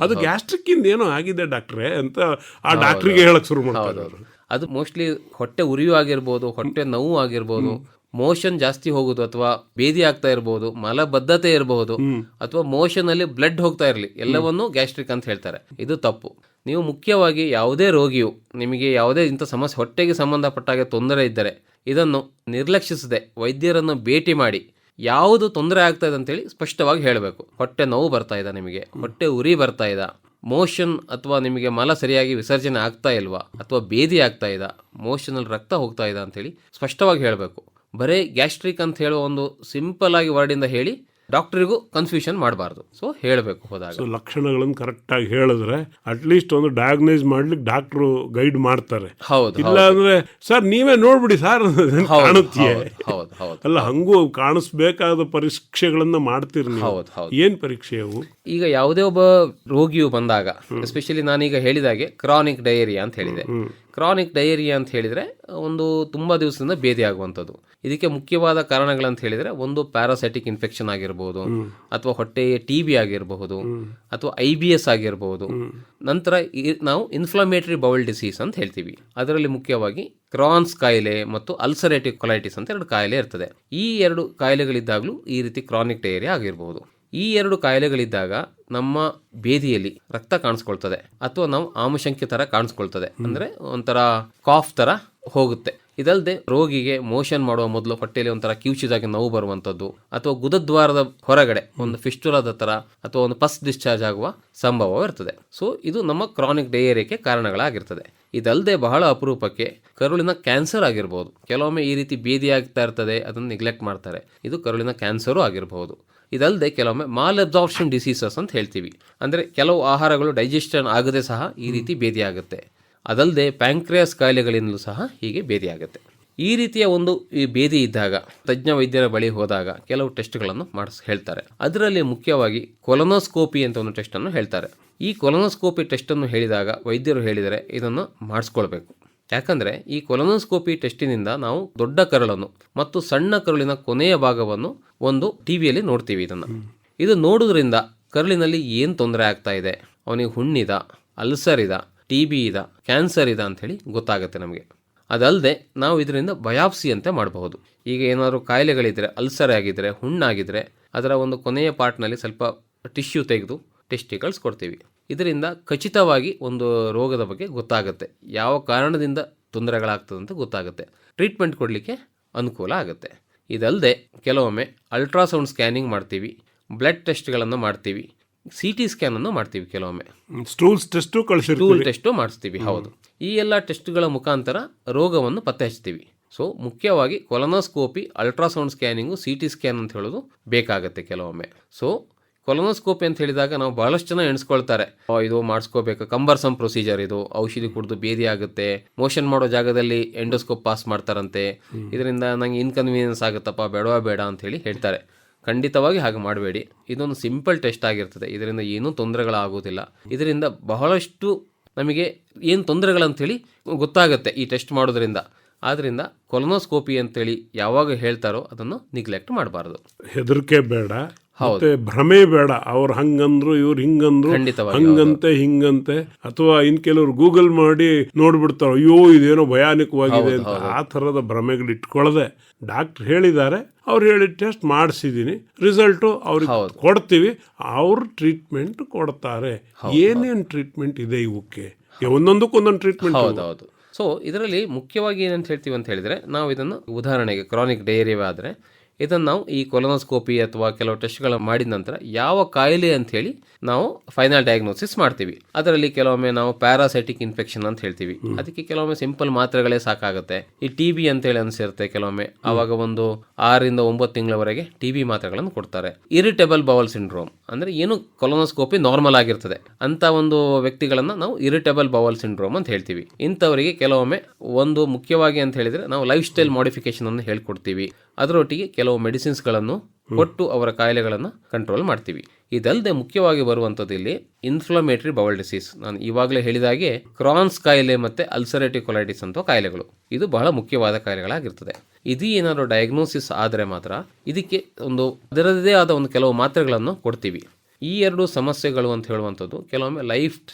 ಅದು ಗ್ಯಾಸ್ಟ್ರಿಕ್ ಇಂದ ಏನೋ ಆಗಿದೆ ಡಾಕ್ಟ್ರೇ ಅಂತ ಆ ಡಾಕ್ಟ್ರಿಗೆ ಹೇಳಕ್ ಶುರು ಮಾಡ್ತಾರೆ. ಅದು ಮೋಸ್ಟ್ಲಿ ಹೊಟ್ಟೆ ಉರಿಯು ಆಗಿರ್ಬೋದು, ಹೊಟ್ಟೆ ನೋವು ಆಗಿರ್ಬೋದು, ಮೋಷನ್ ಜಾಸ್ತಿ ಹೋಗುದು ಅಥವಾ ಬೇದಿ ಆಗ್ತಾ ಇರಬಹುದು, ಮಲಬದ್ಧತೆ ಇರಬಹುದು, ಅಥವಾ ಮೋಷನ್ ಅಲ್ಲಿ ಬ್ಲಡ್ ಹೋಗ್ತಾ ಇರಲಿ, ಎಲ್ಲವನ್ನೂ ಗ್ಯಾಸ್ಟ್ರಿಕ್ ಅಂತ ಹೇಳ್ತಾರೆ. ಇದು ತಪ್ಪು. ನೀವು ಮುಖ್ಯವಾಗಿ ಯಾವುದೇ ರೋಗಿಯು ನಿಮಗೆ ಯಾವುದೇ ಇಂಥ ಸಮಸ್ಯೆ ಹೊಟ್ಟೆಗೆ ಸಂಬಂಧಪಟ್ಟಾಗ ತೊಂದರೆ ಇದ್ದರೆ ಇದನ್ನು ನಿರ್ಲಕ್ಷಿಸದೆ ವೈದ್ಯರನ್ನು ಭೇಟಿ ಮಾಡಿ ಯಾವುದು ತೊಂದರೆ ಆಗ್ತಾ ಇದೆ ಅಂತೇಳಿ ಸ್ಪಷ್ಟವಾಗಿ ಹೇಳಬೇಕು. ಹೊಟ್ಟೆ ನೋವು ಬರ್ತಾ ಇದೆ, ನಿಮಗೆ ಹೊಟ್ಟೆ ಉರಿ ಬರ್ತಾ ಇದೆ, ಮೋಷನ್ ಅಥವಾ ನಿಮಗೆ ಮಲ ಸರಿಯಾಗಿ ವಿಸರ್ಜನೆ ಆಗ್ತಾ ಇಲ್ವಾ, ಅಥವಾ ಬೇದಿ ಆಗ್ತಾ ಇದೆ, ಮೋಷನಲ್ಲಿ ರಕ್ತ ಹೋಗ್ತಾ ಇದೆ ಅಂತೇಳಿ ಸ್ಪಷ್ಟವಾಗಿ ಹೇಳಬೇಕು. ಬರೀ ಗ್ಯಾಸ್ಟ್ರಿಕ್ ಅಂತ ಹೇಳೋ ಒಂದು ಸಿಂಪಲ್ ಆಗಿ ವರ್ಡಿಂದ ಹೇಳಿ ಡಾಕ್ಟರಿಗೂ ಕನ್ಫ್ಯೂಷನ್ ಮಾಡಬಾರ್ದು. ಸೊ ಹೇಳಬೇಕು ಹೋದಾಗ. ಸೊ ಲಕ್ಷಣಗಳನ್ನು ಕರೆಕ್ಟಾಗಿ ಹೇಳಿದ್ರೆ ಅಟ್ಲೀಸ್ಟ್ ಒಂದು ಡಯಾಗ್ನೈಸ್ ಮಾಡ್ಲಿಕ್ಕೆ ಡಾಕ್ಟ್ರು ಗೈಡ್ ಮಾಡ್ತಾರೆ. ಇಲ್ಲ ಅಂದ್ರೆ ಸರ್ ನೀವೇ ನೋಡ್ಬಿಡಿ ಸರ್ ಕಾಣುತ್ತೆ ಅಲ್ಲ, ಹಂಗೂ ಕಾಣಿಸ್ಬೇಕಾದ ಪರೀಕ್ಷೆಗಳನ್ನ ಮಾಡ್ತೀರಿ ನೀವು. ಏನ್ ಪರೀಕ್ಷೆ ಅವು? ಈಗ ಯಾವುದೇ ಒಬ್ಬ ರೋಗಿಯು ಬಂದಾಗ, ಎಸ್ಪೆಷಲಿ ನಾನೀಗ ಹೇಳಿದಾಗೆ ಕ್ರಾನಿಕ್ ಡಯೇರಿಯಾ ಅಂತ ಹೇಳಿದೆ. ಕ್ರಾನಿಕ್ ಡಯೇರಿಯಾ ಅಂತ ಹೇಳಿದರೆ ಒಂದು ತುಂಬ ದಿವಸದಿಂದ ಬೇದಿ ಆಗುವಂಥದ್ದು. ಇದಕ್ಕೆ ಮುಖ್ಯವಾದ ಕಾರಣಗಳಂತ ಹೇಳಿದರೆ, ಒಂದು ಪ್ಯಾರಾಸೈಟಿಕ್ ಇನ್ಫೆಕ್ಷನ್ ಆಗಿರ್ಬೋದು, ಅಥವಾ ಹೊಟ್ಟೆಯ TB ಆಗಿರಬಹುದು, ಅಥವಾ IBS ಆಗಿರಬಹುದು. ನಂತರ ನಾವು ಇನ್ಫ್ಲಮೇಟರಿ ಬೌಲ್ ಡಿಸೀಸ್ ಅಂತ ಹೇಳ್ತೀವಿ. ಅದರಲ್ಲಿ ಮುಖ್ಯವಾಗಿ ಕ್ರಾನ್ಸ್ ಕಾಯಿಲೆ ಮತ್ತು ಅಲ್ಸರೇಟಿವ್ ಕೊಲೈಟಿಸ್ ಅಂತ 2 ಕಾಯಿಲೆ ಇರ್ತದೆ. ಈ 2 ಕಾಯಿಲೆಗಳಿದ್ದಾಗಲೂ ಈ ರೀತಿ ಕ್ರಾನಿಕ್ ಡಯೇರಿಯಾ ಆಗಿರಬಹುದು. ಈ 2 ಕಾಯಿಲೆಗಳಿದ್ದಾಗ ನಮ್ಮ ಬೇದಿಯಲ್ಲಿ ರಕ್ತ ಕಾಣಿಸ್ಕೊಳ್ತದೆ, ಅಥವಾ ನಾವು ಆಮಶಂಕೆ ಥರ ಕಾಣಿಸ್ಕೊಳ್ತದೆ, ಅಂದರೆ ಒಂಥರ ಕಾಫ್ ಥರ ಹೋಗುತ್ತೆ. ಇದಲ್ಲದೆ ರೋಗಿಗೆ ಮೋಷನ್ ಮಾಡುವ ಮೊದಲು ಹೊಟ್ಟೆಯಲ್ಲಿ ಒಂಥರ ಕಿವುಚಿದಾಗಿ ನೋವು ಬರುವಂಥದ್ದು, ಅಥವಾ ಗುದದ್ವಾರದ ಹೊರಗಡೆ ಒಂದು ಫಿಸ್ಟುಲಾದ ತರ ಅಥವಾ ಒಂದು ಪಸ್ ಡಿಸ್ಚಾರ್ಜ್ ಆಗುವ ಸಂಭವ ಇರ್ತದೆ. ಸೊ ಇದು ನಮ್ಮ ಕ್ರಾನಿಕ್ ಡಯೇರಿಯಾಕ್ಕೆ ಕಾರಣಗಳಾಗಿರ್ತದೆ. ಇದಲ್ಲದೆ ಬಹಳ ಅಪರೂಪಕ್ಕೆ ಕರುಳಿನ ಕ್ಯಾನ್ಸರ್ ಆಗಿರ್ಬೋದು. ಕೆಲವೊಮ್ಮೆ ಈ ರೀತಿ ಬೇದಿ ಆಗ್ತಾ ಇರ್ತದೆ, ಅದನ್ನು ನೆಗ್ಲೆಕ್ಟ್ ಮಾಡ್ತಾರೆ, ಇದು ಕರುಳಿನ ಕ್ಯಾನ್ಸರು ಆಗಿರಬಹುದು. ಇದಲ್ಲದೆ ಕೆಲವೊಮ್ಮೆ ಮಾಲ್ ಅಬ್ಸಾರ್ಪ್ಷನ್ ಡಿಸೀಸಸ್ ಅಂತ ಹೇಳ್ತೀವಿ, ಅಂದರೆ ಕೆಲವು ಆಹಾರಗಳು ಡೈಜೆಷನ್ ಆಗದೆ ಸಹ ಈ ರೀತಿ ಬೇದಿ ಆಗುತ್ತೆ. ಅದಲ್ಲದೆ ಪ್ಯಾಂಕ್ರಿಯಾಸ್ ಕಾಯಿಲೆಗಳಿಂದಲೂ ಸಹ ಹೀಗೆ ಬೇದಿ ಆಗುತ್ತೆ. ಈ ರೀತಿಯ ಒಂದು ಈ ಬೇದಿ ಇದ್ದಾಗ ತಜ್ಞ ವೈದ್ಯರ ಬಳಿ ಹೋದಾಗ ಕೆಲವು ಟೆಸ್ಟ್ಗಳನ್ನು ಹೇಳ್ತಾರೆ. ಅದರಲ್ಲಿ ಮುಖ್ಯವಾಗಿ ಕೊಲೊನೋಸ್ಕೋಪಿ ಅಂತ ಒಂದು ಟೆಸ್ಟನ್ನು ಹೇಳ್ತಾರೆ. ಈ ಕೊಲೊನೋಸ್ಕೋಪಿ ಟೆಸ್ಟನ್ನು ಹೇಳಿದಾಗ ವೈದ್ಯರು ಹೇಳಿದರೆ ಇದನ್ನು ಮಾಡಿಸ್ಕೊಳ್ಬೇಕು. ಯಾಕಂದರೆ ಈ ಕೊಲೊನೋಸ್ಕೋಪಿ ಟೆಸ್ಟಿನಿಂದ ನಾವು ದೊಡ್ಡ ಕರಳನ್ನು ಮತ್ತು ಸಣ್ಣ ಕರುಳಿನ ಕೊನೆಯ ಭಾಗವನ್ನು ಒಂದು ಟಿವಿಯಲ್ಲಿ ನೋಡ್ತೀವಿ. ಇದು ನೋಡೋದ್ರಿಂದ ಕರುಳಿನಲ್ಲಿ ಏನು ತೊಂದರೆ ಆಗ್ತಾ ಇದೆ, ಅವನಿಗೆ ಹುಣ್ಣಿದ, ಅಲ್ಸರ್ ಇದ, TB ಇದ, ಕ್ಯಾನ್ಸರ್ ಇದ ಅಂಥೇಳಿ ಗೊತ್ತಾಗುತ್ತೆ ನಮಗೆ. ಅದಲ್ಲದೆ ನಾವು ಇದರಿಂದ ಬಯಾಪ್ಸಿ ಅಂತ ಮಾಡಬಹುದು. ಈಗ ಏನಾದರೂ ಕಾಯಿಲೆಗಳಿದ್ದರೆ, ಅಲ್ಸರ್ ಆಗಿದ್ದರೆ, ಹುಣ್ಣಾಗಿದ್ದರೆ ಅದರ ಒಂದು ಕೊನೆಯ ಪಾರ್ಟ್ನಲ್ಲಿ ಸ್ವಲ್ಪ ಟಿಶ್ಯೂ ತೆಗೆದು ಟೆಸ್ಟಿಕಲ್ಸ್ ಕೊಡ್ತೀವಿ. ಇದರಿಂದ ಖಚಿತವಾಗಿ ಒಂದು ರೋಗದ ಬಗ್ಗೆ ಗೊತ್ತಾಗುತ್ತೆ, ಯಾವ ಕಾರಣದಿಂದ ತೊಂದರೆಗಳಾಗ್ತದೆ ಅಂತ ಗೊತ್ತಾಗುತ್ತೆ, ಟ್ರೀಟ್ಮೆಂಟ್ ಕೊಡಲಿಕ್ಕೆ ಅನುಕೂಲ ಆಗುತ್ತೆ. ಇದಲ್ಲದೆ ಕೆಲವೊಮ್ಮೆ ಅಲ್ಟ್ರಾಸೌಂಡ್ ಸ್ಕ್ಯಾನಿಂಗ್ ಮಾಡ್ತೀವಿ, ಬ್ಲಡ್ ಟೆಸ್ಟ್ಗಳನ್ನು ಮಾಡ್ತೀವಿ, CT ಸ್ಕ್ಯಾನನ್ನು ಮಾಡ್ತೀವಿ, ಕೆಲವೊಮ್ಮೆ ಸ್ಟೂಲ್ ಟೆಸ್ಟು ಮಾಡಿಸ್ತೀವಿ. ಹೌದು, ಈ ಎಲ್ಲ ಟೆಸ್ಟ್ಗಳ ಮುಖಾಂತರ ರೋಗವನ್ನು ಪತ್ತೆ ಹಚ್ತೀವಿ. ಸೊ ಮುಖ್ಯವಾಗಿ colonoscopy, ultrasound scanning, CT scan ಅಂತ ಹೇಳೋದು ಬೇಕಾಗುತ್ತೆ ಕೆಲವೊಮ್ಮೆ. ಸೊ ಕೊಲೊನೋಸ್ಕೋಪಿ ಅಂತ ಹೇಳಿದಾಗ ನಾವು ಬಹಳಷ್ಟು ಜನ ಎಣಿಸ್ಕೊಳ್ತಾರೆ, ಇದು ಮಾಡಿಸ್ಕೋಬೇಕು, ಕಂಬರ್ಸಮ್ ಪ್ರೊಸೀಜರ್, ಇದು ಔಷಧಿ ಕುಡಿದು ಬೇದಿ ಆಗುತ್ತೆ, ಮೋಷನ್ ಮಾಡೋ ಜಾಗದಲ್ಲಿ ಎಂಡೋಸ್ಕೋಪ್ ಪಾಸ್ ಮಾಡ್ತಾರಂತೆ, ಇದರಿಂದ ನಂಗೆ ಇನ್ಕನ್ವೀನಿಯನ್ಸ್ ಆಗುತ್ತಪ್ಪ, ಬೇಡ ಅಂತ ಹೇಳಿ ಹೇಳ್ತಾರೆ. ಖಂಡಿತವಾಗಿ ಹಾಗೆ ಮಾಡಬೇಡಿ. ಇದೊಂದು ಸಿಂಪಲ್ ಟೆಸ್ಟ್ ಆಗಿರ್ತದೆ, ಇದರಿಂದ ಏನೂ ತೊಂದರೆಗಳಾಗೋದಿಲ್ಲ. ಇದರಿಂದ ಬಹಳಷ್ಟು ನಮಗೆ ಏನು ತೊಂದರೆಗಳಂಥೇಳಿ ಗೊತ್ತಾಗುತ್ತೆ ಈ ಟೆಸ್ಟ್ ಮಾಡೋದ್ರಿಂದ. ಆದ್ದರಿಂದ ಕೊಲೊನೋಸ್ಕೋಪಿ ಅಂತೇಳಿ ಯಾವಾಗ ಹೇಳ್ತಾರೋ ಅದನ್ನು ನಿಗ್ಲೆಕ್ಟ್ ಮಾಡಬಾರ್ದು. ಹೆದರಿಕೆ ಬೇಡ, ಮತ್ತೆ ಭ್ರಮೆ ಬೇಡ. ಅವ್ರು ಹಂಗಂದ್ರು, ಇವ್ರು ಹಿಂಗಂದ್ರು, ಹಂಗಂತೆ ಹಿಂಗಂತೆ, ಅಥವಾ ಇನ್ ಕೆಲವ್ರು ಗೂಗಲ್ ಮಾಡಿ ನೋಡ್ಬಿಡ್ತಾರ, ಅಯ್ಯೋ ಇದೇನೋ ಭಯಾನಕವಾಗಿದೆ ಅಂತ. ಆ ಥರದ ಭ್ರಮೆಗಳು ಇಟ್ಕೊಳ್ಳದೆ ಡಾಕ್ಟರ್ ಹೇಳಿದ್ದಾರೆ, ಅವ್ರು ಹೇಳಿ ಟೆಸ್ಟ್ ಮಾಡಿಸಿದೀನಿ, ರಿಸಲ್ಟು ಅವ್ರಿಗೆ ಕೊಡ್ತೀವಿ, ಅವ್ರು ಟ್ರೀಟ್ಮೆಂಟ್ ಕೊಡ್ತಾರೆ. ಏನೇನು ಟ್ರೀಟ್ಮೆಂಟ್ ಇದೆ ಇವಕ್ಕೆ, ಒಂದೊಂದಕ್ಕೊಂದೊಂದು ಟ್ರೀಟ್ಮೆಂಟ್. ಹೌದೌದು. ಸೊ ಇದರಲ್ಲಿ ಮುಖ್ಯವಾಗಿ ಏನಂತ ಹೇಳ್ತೀವಿ ಅಂತ ಹೇಳಿದರೆ, ನಾವು ಇದನ್ನು ಉದಾಹರಣೆಗೆ ಕ್ರಾನಿಕ್ ಡಯೇರಿಯಾ ಆದರೆ ಇದನ್ನು ನಾವು ಈ ಕೊಲೊನೋಸ್ಕೋಪಿ ಅಥವಾ ಕೆಲವು ಟೆಸ್ಟ್ಗಳ ಮಾಡಿದ ನಂತರ ಯಾವ ಕಾಯಿಲೆ ಅಂಥೇಳಿ ನಾವು ಫೈನಲ್ ಡಯಾಗ್ನೋಸಿಸ್ ಮಾಡ್ತೀವಿ. ಅದರಲ್ಲಿ ಕೆಲವೊಮ್ಮೆ ನಾವು ಪ್ಯಾರಾಸೈಟಿಕ್ ಇನ್ಫೆಕ್ಷನ್ ಅಂತ ಹೇಳ್ತೀವಿ, ಅದಕ್ಕೆ ಕೆಲವೊಮ್ಮೆ ಸಿಂಪಲ್ ಮಾತ್ರೆಗಳೇ ಸಾಕಾಗುತ್ತೆ. ಈ TB ಅಂತೇಳಿ ಅನಿಸಿರುತ್ತೆ ಕೆಲವೊಮ್ಮೆ, ಆವಾಗ ಒಂದು 6 ರಿಂದ 9 ತಿಂಗಳವರೆಗೆ TB ಮಾತ್ರೆಗಳನ್ನು ಕೊಡ್ತಾರೆ. ಇರಿಟೇಬಲ್ ಬೌಲ್ ಸಿಂಡ್ರೋಮ್ ಅಂದರೆ ಏನು ಕೊಲೊನೋಸ್ಕೋಪಿ ನಾರ್ಮಲ್ ಆಗಿರ್ತದೆ ಅಂತ ಒಂದು ವ್ಯಕ್ತಿಗಳನ್ನು ನಾವು ಇರಿಟೇಬಲ್ ಬೌಲ್ ಸಿಂಡ್ರೋಮ್ ಅಂತ ಹೇಳ್ತೀವಿ. ಇಂಥವರಿಗೆ ಕೆಲವೊಮ್ಮೆ ಒಂದು ಮುಖ್ಯವಾಗಿ ಅಂತ ಹೇಳಿದರೆ ನಾವು ಲೈಫ್ ಸ್ಟೈಲ್ ಮಾಡಿಫಿಕೇಶನ್ ಅನ್ನು ಹೇಳ್ಕೊಡ್ತೀವಿ. ಅದರೊಟ್ಟಿಗೆ ಕೆಲವು ಮೆಡಿಸಿನ್ಸ್ಗಳನ್ನು ಕೊಟ್ಟು ಅವರ ಕಾಯಿಲೆಗಳನ್ನು ಕಂಟ್ರೋಲ್ ಮಾಡ್ತೀವಿ. ಇದಲ್ಲದೆ ಮುಖ್ಯವಾಗಿ ಬರುವಂಥದ್ದು ಇಲ್ಲಿ ಇನ್ಫ್ಲಮೇಟರಿ ಬೌಲ್ ಡಿಸೀಸ್. ನಾನು ಇವಾಗಲೇ ಹೇಳಿದಾಗೆ ಕ್ರಾನ್ಸ್ ಕಾಯಿಲೆ ಮತ್ತು ಅಲ್ಸರೇಟಿವ್ ಕೊಲೈಟಿಸ್ ಅಂತ ಕಾಯಿಲೆಗಳು, ಇದು ಬಹಳ ಮುಖ್ಯವಾದ ಕಾಯಿಲೆಗಳಾಗಿರ್ತದೆ. ಇದು ಏನಾದರೂ ಡಯಾಗ್ನೋಸಿಸ್ ಆದರೆ ಮಾತ್ರ ಇದಕ್ಕೆ ಒಂದು ಅದರದೇ ಆದ ಒಂದು ಕೆಲವು ಮಾತ್ರೆಗಳನ್ನು ಕೊಡ್ತೀವಿ. ಈ ಎರಡು ಸಮಸ್ಯೆಗಳು ಅಂತ ಹೇಳುವಂಥದ್ದು ಕೆಲವೊಮ್ಮೆ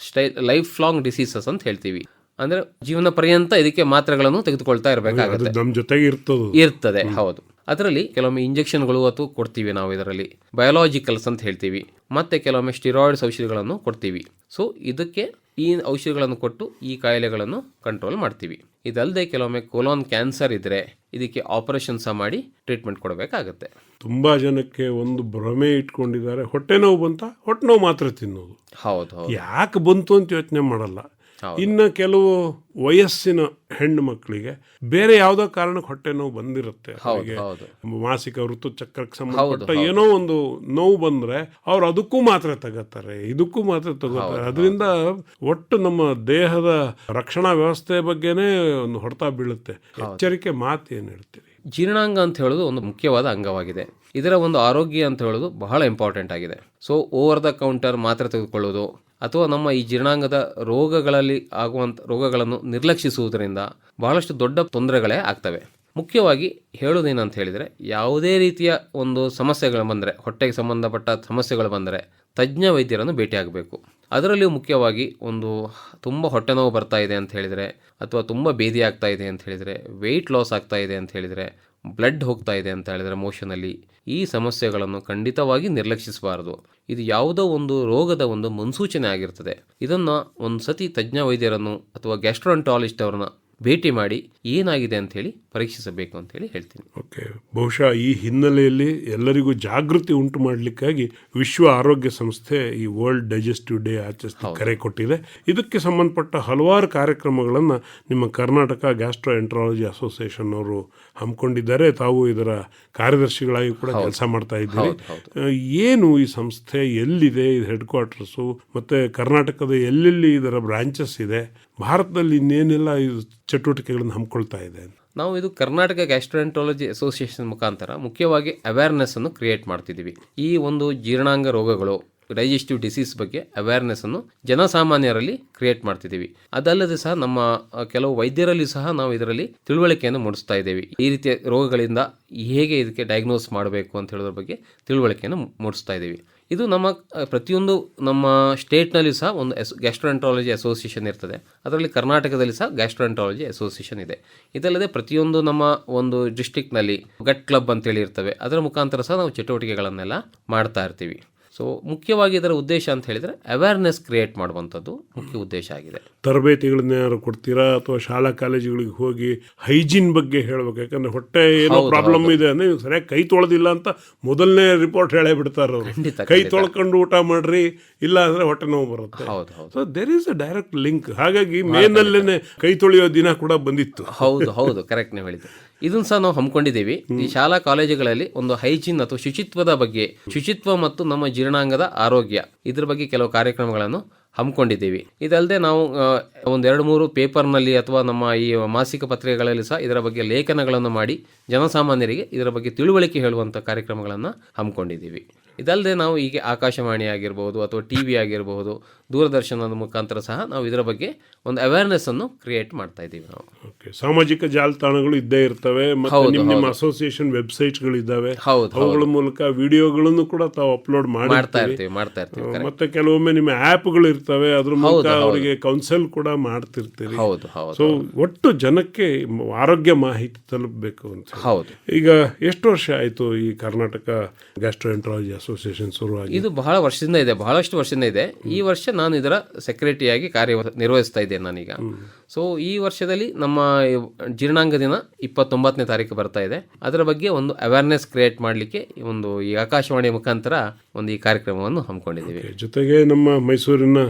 ಲೈಫ್ ಲಾಂಗ್ ಡಿಸೀಸಸ್ ಅಂತ ಹೇಳ್ತೀವಿ. ಅಂದರೆ ಜೀವನ ಪರ್ಯಂತ ಇದಕ್ಕೆ ಮಾತ್ರೆಗಳನ್ನು ತೆಗೆದುಕೊಳ್ತಾ ಇರಬೇಕಾಗುತ್ತೆ, ನಮ್ಮ ಜೊತೆಗೆ ಇರ್ತದೆ. ಹೌದು, ಅದರಲ್ಲಿ ಕೆಲವೊಮ್ಮೆ ಇಂಜೆಕ್ಷನ್ಗಳು ಅಥವಾ ಕೊಡ್ತೀವಿ ನಾವು, ಇದರಲ್ಲಿ ಬಯೋಲಾಜಿಕಲ್ಸ್ ಅಂತ ಹೇಳ್ತೀವಿ, ಮತ್ತು ಕೆಲವೊಮ್ಮೆ ಸ್ಟಿರಾಯ್ಡ್ಸ್ ಔಷಧಿಗಳನ್ನು ಕೊಡ್ತೀವಿ. ಸೊ ಇದಕ್ಕೆ ಈ ಔಷಧಿಗಳನ್ನು ಕೊಟ್ಟು ಈ ಕಾಯಿಲೆಗಳನ್ನು ಕಂಟ್ರೋಲ್ ಮಾಡ್ತೀವಿ. ಇದಲ್ಲದೆ ಕೆಲವೊಮ್ಮೆ ಕೋಲಾನ್ ಕ್ಯಾನ್ಸರ್ ಇದ್ದರೆ ಇದಕ್ಕೆ ಆಪರೇಷನ್ ಸಹ ಮಾಡಿ ಟ್ರೀಟ್ಮೆಂಟ್ ಕೊಡಬೇಕಾಗತ್ತೆ. ತುಂಬ ಜನಕ್ಕೆ ಒಂದು ಭ್ರಮೆ ಇಟ್ಕೊಂಡಿದ್ದಾರೆ, ಹೊಟ್ಟೆ ನೋವು ಬಂತ ಹೊಟ್ಟೆ ನೋವು ಮಾತ್ರ ತಿನ್ನೋದು. ಹೌದು, ಯಾಕೆ ಬಂತು ಅಂತ ಯೋಚನೆ ಮಾಡಲ್ಲ. ಇನ್ನು ಕೆಲವು ವಯಸ್ಸಿನ ಹೆಣ್ಣು ಮಕ್ಕಳಿಗೆ ಬೇರೆ ಯಾವುದೋ ಕಾರಣಕ್ಕೆ ಹೊಟ್ಟೆ ನೋವು ಬಂದಿರುತ್ತೆ, ಮಾಸಿಕ ಋತುಚಕ್ರಕ್ಕೆ ಸಂಬಂಧಪಟ್ಟ ಏನೋ ಒಂದು ನೋವು ಬಂದ್ರೆ ಅವ್ರು ಅದಕ್ಕೂ ಮಾತ್ರೆ ತಗೋತಾರೆ, ಇದಕ್ಕೂ ಮಾತ್ರೆ ತಗೋತಾರೆ. ಅದರಿಂದ ಒಟ್ಟು ನಮ್ಮ ದೇಹದ ರಕ್ಷಣಾ ವ್ಯವಸ್ಥೆ ಬಗ್ಗೆನೇ ಒಂದು ಹೊಡೆತ ಬೀಳುತ್ತೆ. ಎಚ್ಚರಿಕೆ ಮಾತು ಏನು ಹೇಳ್ತೀರಿ? ಜೀರ್ಣಾಂಗ ಅಂತ ಹೇಳೋದು ಒಂದು ಮುಖ್ಯವಾದ ಅಂಗವಾಗಿದೆ. ಇದರ ಒಂದು ಆರೋಗ್ಯ ಅಂತ ಹೇಳೋದು ಬಹಳ ಇಂಪಾರ್ಟೆಂಟ್ ಆಗಿದೆ. ಸೊ ಓವರ್ ದ ಕೌಂಟರ್ ಮಾತ್ರೆ ತೆಗೆದುಕೊಳ್ಳೋದು ಅಥವಾ ನಮ್ಮ ಈ ಜೀರ್ಣಾಂಗದ ರೋಗಗಳಲ್ಲಿ ಆಗುವಂಥ ರೋಗಗಳನ್ನು ನಿರ್ಲಕ್ಷಿಸುವುದರಿಂದ ಬಹಳಷ್ಟು ದೊಡ್ಡ ತೊಂದರೆಗಳೇ ಆಗ್ತವೆ. ಮುಖ್ಯವಾಗಿ ಹೇಳೋದೇನಂತ ಹೇಳಿದರೆ, ಯಾವುದೇ ರೀತಿಯ ಒಂದು ಸಮಸ್ಯೆಗಳು ಬಂದರೆ, ಹೊಟ್ಟೆಗೆ ಸಂಬಂಧಪಟ್ಟ ಸಮಸ್ಯೆಗಳು ಬಂದರೆ ತಜ್ಞ ವೈದ್ಯರನ್ನು ಭೇಟಿಯಾಗಬೇಕು. ಅದರಲ್ಲಿಯೂ ಮುಖ್ಯವಾಗಿ ಒಂದು ತುಂಬ ಹೊಟ್ಟೆ ನೋವು ಬರ್ತಾ ಇದೆ ಅಂತ ಹೇಳಿದರೆ, ಅಥವಾ ತುಂಬ ಬೇದಿ ಆಗ್ತಾ ಇದೆ ಅಂತ ಹೇಳಿದರೆ, ವೆಯ್ಟ್ ಲಾಸ್ ಆಗ್ತಾ ಇದೆ ಅಂತ ಹೇಳಿದರೆ, ಬ್ಲಡ್ ಹೋಗ್ತಾ ಇದೆ ಅಂತ ಹೇಳಿದರೆ ಮೋಷನಲ್ಲಿ, ಈ ಸಮಸ್ಯೆಗಳನ್ನು ಖಂಡಿತವಾಗಿ ನಿರ್ಲಕ್ಷಿಸಬಾರದು. ಇದು ಯಾವುದೋ ಒಂದು ರೋಗದ ಒಂದು ಮುನ್ಸೂಚನೆ ಆಗಿರ್ತದೆ. ಇದನ್ನು ಒಂದು ಸತಿ ತಜ್ಞ ವೈದ್ಯರನ್ನು ಅಥವಾ ಗ್ಯಾಸ್ಟ್ರೋಎಂಟ್ರಾಲಜಿಸ್ಟ್ ಅವರನ್ನ ಭೇಟಿ ಮಾಡಿ ಏನಾಗಿದೆ ಅಂತ ಹೇಳಿ ಪರೀಕ್ಷಿಸಬೇಕು ಅಂತ ಹೇಳಿ ಹೇಳ್ತೀನಿ. ಓಕೆ, ಬಹುಶಃ ಈ ಹಿನ್ನೆಲೆಯಲ್ಲಿ ಎಲ್ಲರಿಗೂ ಜಾಗೃತಿ ಉಂಟು ಮಾಡಲಿಕ್ಕಾಗಿ ವಿಶ್ವ ಆರೋಗ್ಯ ಸಂಸ್ಥೆ ಈ ವರ್ಲ್ಡ್ ಡೈಜೆಸ್ಟಿವ್ ಡೇ ಆಚರಿಸಿ ಕರೆ ಕೊಟ್ಟಿದೆ. ಇದಕ್ಕೆ ಸಂಬಂಧಪಟ್ಟ ಹಲವಾರು ಕಾರ್ಯಕ್ರಮಗಳನ್ನು ನಿಮ್ಮ ಕರ್ನಾಟಕ ಗ್ಯಾಸ್ಟ್ರೋಎಂಟ್ರಾಲಜಿ ಅಸೋಸಿಯೇಷನ್ ಅವರು ಹಮ್ಮಿಕೊಂಡಿದ್ದಾರೆ. ತಾವು ಇದರ ಕಾರ್ಯದರ್ಶಿಗಳಾಗಿ ಕೂಡ ಕೆಲಸ ಮಾಡ್ತಾ ಇದ್ದೀರಿ. ಏನು ಈ ಸಂಸ್ಥೆ, ಎಲ್ಲಿದೆ ಇದು ಹೆಡ್ ಕ್ವಾರ್ಟರ್ಸು, ಮತ್ತು ಕರ್ನಾಟಕದ ಎಲ್ಲೆಲ್ಲಿ ಇದರ ಬ್ರಾಂಚಸ್ ಇದೆ, ಭಾರತದಲ್ಲಿ ಇನ್ನೇನೆಲ್ಲ ಇದು ಚಟುವಟಿಕೆಗಳನ್ನು ಹಮ್ಮಿಕೊಳ್ತಾ ಇದೆ? ನಾವು ಇದು ಕರ್ನಾಟಕ ಗ್ಯಾಸ್ಟ್ರೋಎಂಟ್ರಾಲಜಿ ಅಸೋಸಿಯೇಷನ್ ಮುಖಾಂತರ ಮುಖ್ಯವಾಗಿ ಅವೇರ್ನೆಸ್ ಅನ್ನು ಕ್ರಿಯೇಟ್ ಮಾಡ್ತಿದ್ದೀವಿ. ಈ ಒಂದು ಜೀರ್ಣಾಂಗ ರೋಗಗಳು, ಡೈಜೆಸ್ಟಿವ್ ಡಿಸೀಸ್ ಬಗ್ಗೆ ಅವೇರ್ನೆಸ್ ಅನ್ನು ಜನಸಾಮಾನ್ಯರಲ್ಲಿ ಕ್ರಿಯೇಟ್ ಮಾಡ್ತಿದ್ದೀವಿ. ಅದಲ್ಲದೆ ಸಹ ನಮ್ಮ ಕೆಲವು ವೈದ್ಯರಲ್ಲಿ ಸಹ ನಾವು ಇದರಲ್ಲಿ ತಿಳುವಳಿಕೆಯನ್ನು ಮೂಡಿಸ್ತಾ ಇದ್ದೇವೆ. ಈ ರೀತಿಯ ರೋಗಗಳಿಂದ ಹೇಗೆ ಇದಕ್ಕೆ ಡಯಾಗ್ನೋಸ್ ಮಾಡಬೇಕು ಅಂತ ಹೇಳೋದ್ರ ಬಗ್ಗೆ ತಿಳುವಳಿಕೆಯನ್ನು ಮೂಡಿಸ್ತಾ ಇದ್ದೀವಿ. ಇದು ನಮ್ಮ ಪ್ರತಿಯೊಂದು ನಮ್ಮ ಸ್ಟೇಟ್ನಲ್ಲಿ ಸಹ ಒಂದು ಗ್ಯಾಸ್ಟ್ರೋಎಂಟ್ರಾಲಜಿ ಅಸೋಸಿಯೇಷನ್ ಇರ್ತದೆ. ಅದರಲ್ಲಿ ಕರ್ನಾಟಕದಲ್ಲಿ ಸಹ ಗ್ಯಾಸ್ಟ್ರೋಎಂಟ್ರಾಲಜಿ ಅಸೋಸಿಯೇಷನ್ ಇದೆ. ಇದಲ್ಲದೆ ಪ್ರತಿಯೊಂದು ನಮ್ಮ ಒಂದು ಡಿಸ್ಟ್ರಿಕ್ಟ್ನಲ್ಲಿ ಗಟ್ ಕ್ಲಬ್ ಅಂತೇಳಿ ಇರ್ತವೆ. ಅದರ ಮುಖಾಂತರ ಸಹ ನಾವು ಚಟುವಟಿಕೆಗಳನ್ನೆಲ್ಲ ಮಾಡ್ತಾ ಇರ್ತೀವಿ. ಸೊ ಮುಖ್ಯವಾಗಿ ಇದರ ಉದ್ದೇಶ ಅಂತ ಹೇಳಿದರೆ ಅವೇರ್ನೆಸ್ ಕ್ರಿಯೇಟ್ ಮಾಡುವಂಥದ್ದು ಮುಖ್ಯ ಉದ್ದೇಶ ಆಗಿದೆ. ತರಬೇತಿಗಳನ್ನ ಯಾರು ಕೊಡ್ತೀರಾ ಅಥವಾ ಶಾಲಾ ಕಾಲೇಜುಗಳಿಗೆ ಹೋಗಿ ಹೈಜೀನ್ ಬಗ್ಗೆ ಹೇಳ್ಬೇಕು? ಯಾಕಂದ್ರೆ ಹೊಟ್ಟೆ ಏನೋ ಪ್ರಾಬ್ಲಮ್ ಇದೆ ಅಂದ್ರೆ ಸರಿಯಾಗಿ ಕೈ ತೊಳೆದಿಲ್ಲ ಅಂತ ಮೊದಲನೇ ರಿಪೋರ್ಟ್ ಹೇಳೇ ಬಿಡ್ತಾರೆ ಅವರು. ಕೈ ತೊಳ್ಕೊಂಡು ಊಟ ಮಾಡ್ರಿ, ಇಲ್ಲ ಅಂದ್ರೆ ಹೊಟ್ಟೆ ನೋವು ಬರುತ್ತೆ. So there is a direct link. ಹಾಗಾಗಿ ಮೇನಲ್ಲೇನೆ ಕೈ ತೊಳೆಯೋ ದಿನ ಕೂಡ ಬಂದಿತ್ತು. ಹೌದು ಕರೆಕ್ಟ್ ನೀವು ಹೇಳಿದ್ದು. ಇದನ್ನು ಸಹ ನಾವು ಹಮ್ಮಿಕೊಂಡಿದ್ದೀವಿ. ಈ ಶಾಲಾ ಕಾಲೇಜುಗಳಲ್ಲಿ ಒಂದು ಹೈಜೀನ್ ಅಥವಾ ಶುಚಿತ್ವದ ಬಗ್ಗೆ, ಶುಚಿತ್ವ ಮತ್ತು ನಮ್ಮ ಜೀರ್ಣಾಂಗದ ಆರೋಗ್ಯ ಇದ್ರ ಬಗ್ಗೆ ಕೆಲವು ಕಾರ್ಯಕ್ರಮಗಳನ್ನು ಹಮ್ಮಿಕೊಂಡಿದ್ದೀವಿ. ಇದಲ್ಲದೆ ನಾವು ಒಂದು 2-3 ಪೇಪರ್ನಲ್ಲಿ ಅಥವಾ ನಮ್ಮ ಈ ಮಾಸಿಕ ಪತ್ರಿಕೆಗಳಲ್ಲಿ ಸಹ ಇದರ ಬಗ್ಗೆ ಲೇಖನಗಳನ್ನು ಮಾಡಿ ಜನಸಾಮಾನ್ಯರಿಗೆ ಇದರ ಬಗ್ಗೆ ತಿಳುವಳಿಕೆ ಹೇಳುವಂಥ ಕಾರ್ಯಕ್ರಮಗಳನ್ನು ಹಮ್ಮಿಕೊಂಡಿದ್ದೀವಿ. ಇದಲ್ಲದೆ ನಾವು ಈಗ ಆಕಾಶವಾಣಿ ಆಗಿರ್ಬೋದು ಅಥವಾ TV ಆಗಿರಬಹುದು, ದೂರದರ್ಶನದ ಮುಖಾಂತರ ಸಹ ನಾವು ಇದರ ಬಗ್ಗೆ ಒಂದು ಅವೇರ್ನೆಸ್ ಅನ್ನು ಕ್ರಿಯೇಟ್ ಮಾಡ್ತಾ ಇದ್ದೀವಿ ನಾವು. ಓಕೆ, ಸಾಮಾಜಿಕ ಜಾಲತಾಣಗಳು ಇದ್ದೇ ಇರ್ತವೆ, ಮತ್ತು ನಿಮ್ಮ ಅಸೋಸಿಯೇಷನ್ ವೆಬ್ಸೈಟ್ಗಳು ಇದ್ದಾವೆ. ಅವುಗಳ ಮೂಲಕ ವಿಡಿಯೋಗಳನ್ನು ಕೂಡ ತಾವು ಅಪ್ಲೋಡ್ ಮಾಡ್ತಾ ಇರ್ತೀವಿ. ಮತ್ತೆ ಕೆಲವೊಮ್ಮೆ ನಿಮ್ಮ ಆ್ಯಪ್ಗಳು ಇರ್ತವೆ, ಅದ್ರ ಮೂಲಕ ಅವರಿಗೆ ಕೌನ್ಸಲ್ ಕೂಡ ಮಾಡ್ತಿರ್ತೀರಿ. ಸೊ ಒಟ್ಟು ಜನಕ್ಕೆ ಆರೋಗ್ಯ ಮಾಹಿತಿ ತಲುಪಬೇಕು ಅಂತ. ಈಗ ಎಷ್ಟು ವರ್ಷ ಆಯಿತು ಈ ಕರ್ನಾಟಕ ಗ್ಯಾಸ್ಟ್ರೋಎಂಟ್ರಾಲಜಿ ಅಸೋಸಿಯೇಷನ್ ಶುರುವಾಗಿ? ಇದು ಬಹಳಷ್ಟು ವರ್ಷದಿಂದ ಇದೆ. ಈ ವರ್ಷ ನಾನು ಇದರ ಸೆಕ್ರೆಟರಿಯಾಗಿ ಕಾರ್ಯ ನಿರ್ವಹಿಸ್ತಾ ಇದ್ದೇನೆ ನಾನೀಗ. ಸೊ ಈ ವರ್ಷದಲ್ಲಿ ನಮ್ಮ ಜೀರ್ಣಾಂಗ ದಿನ 29ನೇ ತಾರೀಕು ಬರ್ತಾ ಇದೆ. ಅದರ ಬಗ್ಗೆ ಒಂದು ಅವೇರ್ನೆಸ್ ಕ್ರಿಯೇಟ್ ಮಾಡಲಿಕ್ಕೆ ಒಂದು ಈ ಆಕಾಶವಾಣಿ ಮುಖಾಂತರ ಒಂದು ಈ ಕಾರ್ಯಕ್ರಮವನ್ನು ಹಮ್ಮಿಕೊಂಡಿದ್ದೀವಿ. ಜೊತೆಗೆ ನಮ್ಮ ಮೈಸೂರಿನ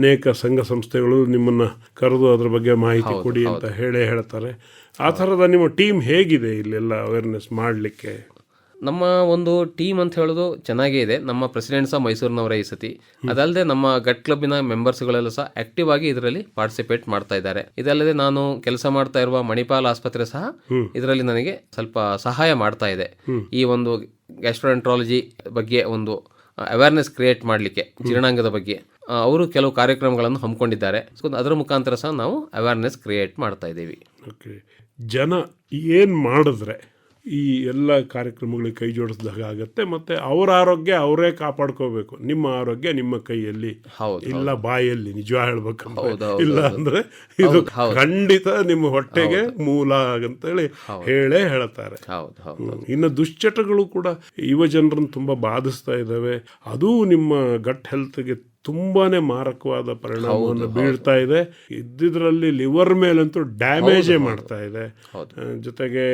ಅನೇಕ ಸಂಘ ಸಂಸ್ಥೆಗಳು ನಿಮ್ಮನ್ನು ಕರೆದು ಅದರ ಬಗ್ಗೆ ಮಾಹಿತಿ ಕೊಡಿ ಅಂತ ಹೇಳ್ತಾರೆ. ಆ ಥರದ ನಿಮ್ಮ ಟೀಮ್ ಹೇಗಿದೆ ಇಲ್ಲೆಲ್ಲ ಅವೇರ್ನೆಸ್ ಮಾಡಲಿಕ್ಕೆ? ನಮ್ಮ ಒಂದು ಟೀಮ್ ಅಂತ ಹೇಳೋದು ಚೆನ್ನಾಗೇ ಇದೆ. ನಮ್ಮ ಪ್ರೆಸಿಡೆಂಟ್ ಸಹ ಮೈಸೂರಿನವರೇ ಈ ಸತಿ. ಅದಲ್ಲದೆ ನಮ್ಮ ಗಟ್ ಕ್ಲಬ್ಬಿನ ಮೆಂಬರ್ಸ್ಗಳೆಲ್ಲ ಸಹ ಆಕ್ಟಿವ್ ಆಗಿ ಇದರಲ್ಲಿ ಪಾರ್ಟಿಸಿಪೇಟ್ ಮಾಡ್ತಾ ಇದ್ದಾರೆ. ಇದಲ್ಲದೆ ನಾನು ಕೆಲಸ ಮಾಡ್ತಾ ಇರುವ ಮಣಿಪಾಲ್ ಆಸ್ಪತ್ರೆ ಸಹ ಇದರಲ್ಲಿ ನನಗೆ ಸ್ವಲ್ಪ ಸಹಾಯ ಮಾಡ್ತಾ ಇದೆ. ಈ ಒಂದು ಗ್ಯಾಸ್ಟ್ರೋಎಂಟ್ರಾಲಜಿ ಬಗ್ಗೆ ಒಂದು ಅವೇರ್ನೆಸ್ ಕ್ರಿಯೇಟ್ ಮಾಡಲಿಕ್ಕೆ ಜೀರ್ಣಾಂಗದ ಬಗ್ಗೆ ಅವರು ಕೆಲವು ಕಾರ್ಯಕ್ರಮಗಳನ್ನು ಹಮ್ಮಿಕೊಂಡಿದ್ದಾರೆ. ಸೊ ಅದರ ಮುಖಾಂತರ ಸಹ ನಾವು ಅವೇರ್ನೆಸ್ ಕ್ರಿಯೇಟ್ ಮಾಡ್ತಾ ಇದ್ದೀವಿ. ಓಕೆ, ಜನ ಏನು ಮಾಡಿದ್ರೆ ಈ ಎಲ್ಲ ಕಾರ್ಯಕ್ರಮಗಳಿಗೆ ಕೈ ಜೋಡಿಸಿದಾಗ ಆಗುತ್ತೆ, ಮತ್ತು ಅವರ ಆರೋಗ್ಯ ಅವರೇ ಕಾಪಾಡ್ಕೋಬೇಕು. ನಿಮ್ಮ ಆರೋಗ್ಯ ನಿಮ್ಮ ಕೈಯಲ್ಲಿ, ಇಲ್ಲ ಬಾಯಲ್ಲಿ. ನಿಜ ಹೇಳ್ಬೇಕಂದ್ರೆ ಇಲ್ಲ ಅಂದ್ರೆ ಇದು ಖಂಡಿತ ನಿಮ್ಮ ಹೊಟ್ಟೆಗೆ ಮೂಲ ಅಂತೇಳಿ ಹೇಳ್ತಾರೆ. ಇನ್ನು ದುಶ್ಚಟಗಳು ಕೂಡ ಯುವ ಜನರನ್ನು ತುಂಬಾ ಬಾಧಿಸ್ತಾ ಇದ್ದಾವೆ. ಅದು ನಿಮ್ಮ ಗಟ್ ಹೆಲ್ತ್ಗೆ ತುಂಬಾನೇ ಮಾರಕವಾದ ಪರಿಣಾಮವನ್ನು ಬೀಳ್ತಾ ಇದೆ. ಇದ್ದಿದ್ರಲ್ಲಿ ಲಿವರ್ ಮೇಲಂತೂ ಡ್ಯಾಮೇಜೇ ಮಾಡ್ತಾ ಇದೆ. ಜೊತೆಗೆ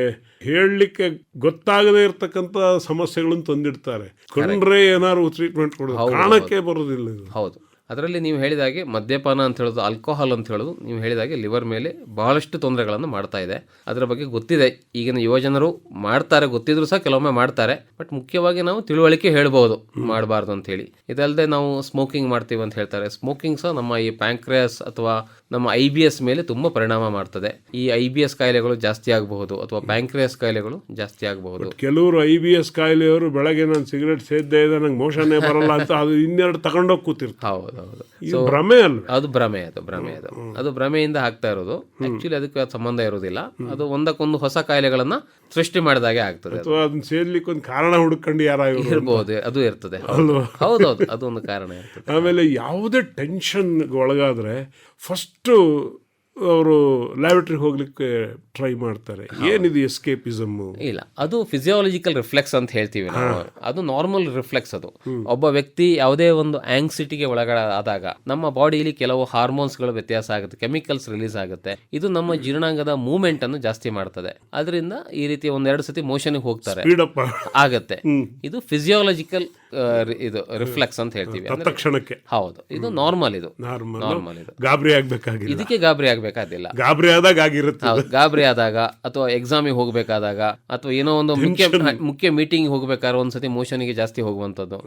ಹೇಳಲಿಕ್ಕೆ ಗೊತ್ತಾಗದೇ ಇರ್ತಕ್ಕಂಥ ಸಮಸ್ಯೆಗಳನ್ನು ತಂದಿಡ್ತಾರೆ. ಕೊಂಡ್ರೆ ಏನಾದ್ರು ಟ್ರೀಟ್ಮೆಂಟ್ ಕೊಡೋದು ಕಾಣಕ್ಕೆ ಬರೋದಿಲ್ಲ. ಹೌದು, ಅದರಲ್ಲಿ ನೀವು ಹೇಳಿದಾಗೆ ಮದ್ಯಪಾನ ಅಂತ ಹೇಳೋದು, ಆಲ್ಕೋಹಾಲ್ ಅಂತ ಹೇಳೋದು ನೀವು ಹೇಳಿದಾಗೆ ಲಿವರ್ ಮೇಲೆ ಬಹಳಷ್ಟು ತೊಂದರೆಗಳನ್ನು ಮಾಡ್ತಾ ಇದೆ. ಅದರ ಬಗ್ಗೆ ಗೊತ್ತಿದೆ, ಈಗಿನ ಯುವಜನರು ಮಾಡ್ತಾರೆ, ಗೊತ್ತಿದ್ರು ಸಹ ಕೆಲವೊಮ್ಮೆ ಮಾಡ್ತಾರೆ. ಬಟ್ ಮುಖ್ಯವಾಗಿ ನಾವು ತಿಳುವಳಿಕೆ ಹೇಳ್ಬೋದು ಮಾಡಬಾರ್ದು ಅಂತ ಹೇಳಿ. ಇದಲ್ಲದೆ ನಾವು ಸ್ಮೋಕಿಂಗ್ ಮಾಡ್ತೀವಿ ಅಂತ ಹೇಳ್ತಾರೆ. ಸ್ಮೋಕಿಂಗ್ ಸಹ ನಮ್ಮ ಈ ಪ್ಯಾಂಕ್ರಿಯಾಸ್ ಅಥವಾ ನಮ್ಮ IBS ಮೇಲೆ ತುಂಬ ಪರಿಣಾಮ ಮಾಡ್ತದೆ. ಈ IBS ಕಾಯಿಲೆಗಳು ಜಾಸ್ತಿ ಆಗಬಹುದು ಅಥವಾ ಪ್ಯಾಂಕ್ರಿಯಾಸ್ ಕಾಯಿಲೆಗಳು ಜಾಸ್ತಿ ಆಗಬಹುದು. ಕೆಲವರು IBS ಕಾಯಿಲೆಯವರು ಬೆಳಗ್ಗೆ ನಾನು ಸಿಗರೇಟ್ ಸೇದ್ದೇ ಇದೆ, ನಂಗೆ ಮೋಷನ್ನೇ ಬರಲ್ಲ ಅಂತ ಅದು 2 ತಗೊಂಡೋಗಿ ಕೂತಿರ್ತಾರೆ. ಭ್ರಮೆ ಅಲ್ಲ, ಅದು ಅದು ಭ್ರಮೆಯಿಂದ ಆಗ್ತಾ ಇರೋದು. ಆಕ್ಚುಲಿ ಅದಕ್ಕೆ ಸಂಬಂಧ ಇರೋದಿಲ್ಲ. ಅದು ಒಂದಕ್ಕೊಂದು ಹೊಸ ಕಾಯಿಲೆಗಳನ್ನ ಸೃಷ್ಟಿ ಮಾಡಿದಾಗೆ ಆಗ್ತದೆ. ಅದನ್ನ ಸೇರ್ಲಿಕ್ಕೆ ಒಂದು ಕಾರಣ ಹುಡುಕೊಂಡು ಇರ್ಬೋದು, ಅದು ಇರ್ತದೆ. ಹೌದೌದು, ಅದೊಂದು ಕಾರಣ ಇರ್ತದೆ. ಆಮೇಲೆ ಯಾವುದೇ ಟೆನ್ಷನ್ ಒಳಗಾದ್ರೆ ಫಸ್ಟ್ ಅವರು ಲ್ಯಾಬರೇಟರಿಗೆ ಹೋಗ್ಲಿಕ್ಕೆ ಟ್ರೈ ಮಾಡ್ತಾರೆ. ಏನಿದೆ ಎಸ್ಕೇಪಿಸಮ್? ಇಲ್ಲ, ಅದು ಫಿಸಿಯಾಲಜಿಕಲ್ ರಿಫ್ಲೆಕ್ಸ್ ಅಂತ ಹೇಳ್ತೀವಿ ನಾವು. ಅದು ನಾರ್ಮಲ್ ರಿಫ್ಲೆಕ್ಸ್. ಅದು ಒಬ್ಬ ವ್ಯಕ್ತಿ ಯಾವುದೇ ಒಂದು ಆಂಗ್ಸಿಟಿಗೆ ಒಳಗಡೆ ಆದಾಗ ನಮ್ಮ ಬಾಡಿಯಲ್ಲಿ ಕೆಲವು ಹಾರ್ಮೋನ್ಸ್ಗಳು ವ್ಯತ್ಯಾಸ ಆಗುತ್ತೆ, ಕೆಮಿಕಲ್ಸ್ ರಿಲೀಸ್ ಆಗುತ್ತೆ. ಇದು ನಮ್ಮ ಜೀರ್ಣಾಂಗದ ಮೂವ್ಮೆಂಟ್ ಅನ್ನು ಜಾಸ್ತಿ ಮಾಡ್ತದೆ. ಅದರಿಂದ ಈ ರೀತಿ ಒಂದೆರಡು ಸತಿ ಮೋಷನ್ಗೆ ಹೋಗ್ತಾರೆ, ಆಗತ್ತೆ. ಇದು ಫಿಸಿಯಾಲಜಿಕಲ್ ಇದು ರಿಫ್ಲೆಕ್ಸ್ ಅಂತ ಹೇಳ್ತೀವಿ. ತಕ್ಷಣಕ್ಕೆ ಹೌದು, ಇದು ನಾರ್ಮಲ್. ಇದು ನಾರ್ಮಲ್. ಇದು ಗಾಬರಿ ಆಗ್ಬೇಕಾಗಿಲ್ಲ, ಇದಕ್ಕೆ ಗಾಬರಿ ಆಗ್ಬೇಕಾದಿಲ್ಲ. ಗಾಬರಿ ಆದಾಗ ಆಗಿರುತ್ತೆ. ಗಾಬರಿ ಆದಾಗ ಅಥವಾ ಎಕ್ಸಾಮಿಗೆ ಹೋಗ್ಬೇಕಾದಾಗ ಅಥವಾ ಏನೋ ಒಂದು ಮುಖ್ಯ ಮೀಟಿಂಗ್ ಹೋಗ್ಬೇಕಾದ್ರೆ ಒಂದ್ಸತಿ ಮೋಷನ್ಗೆ ಜಾಸ್ತಿ ಹೋಗುವಂಥದ್ದು,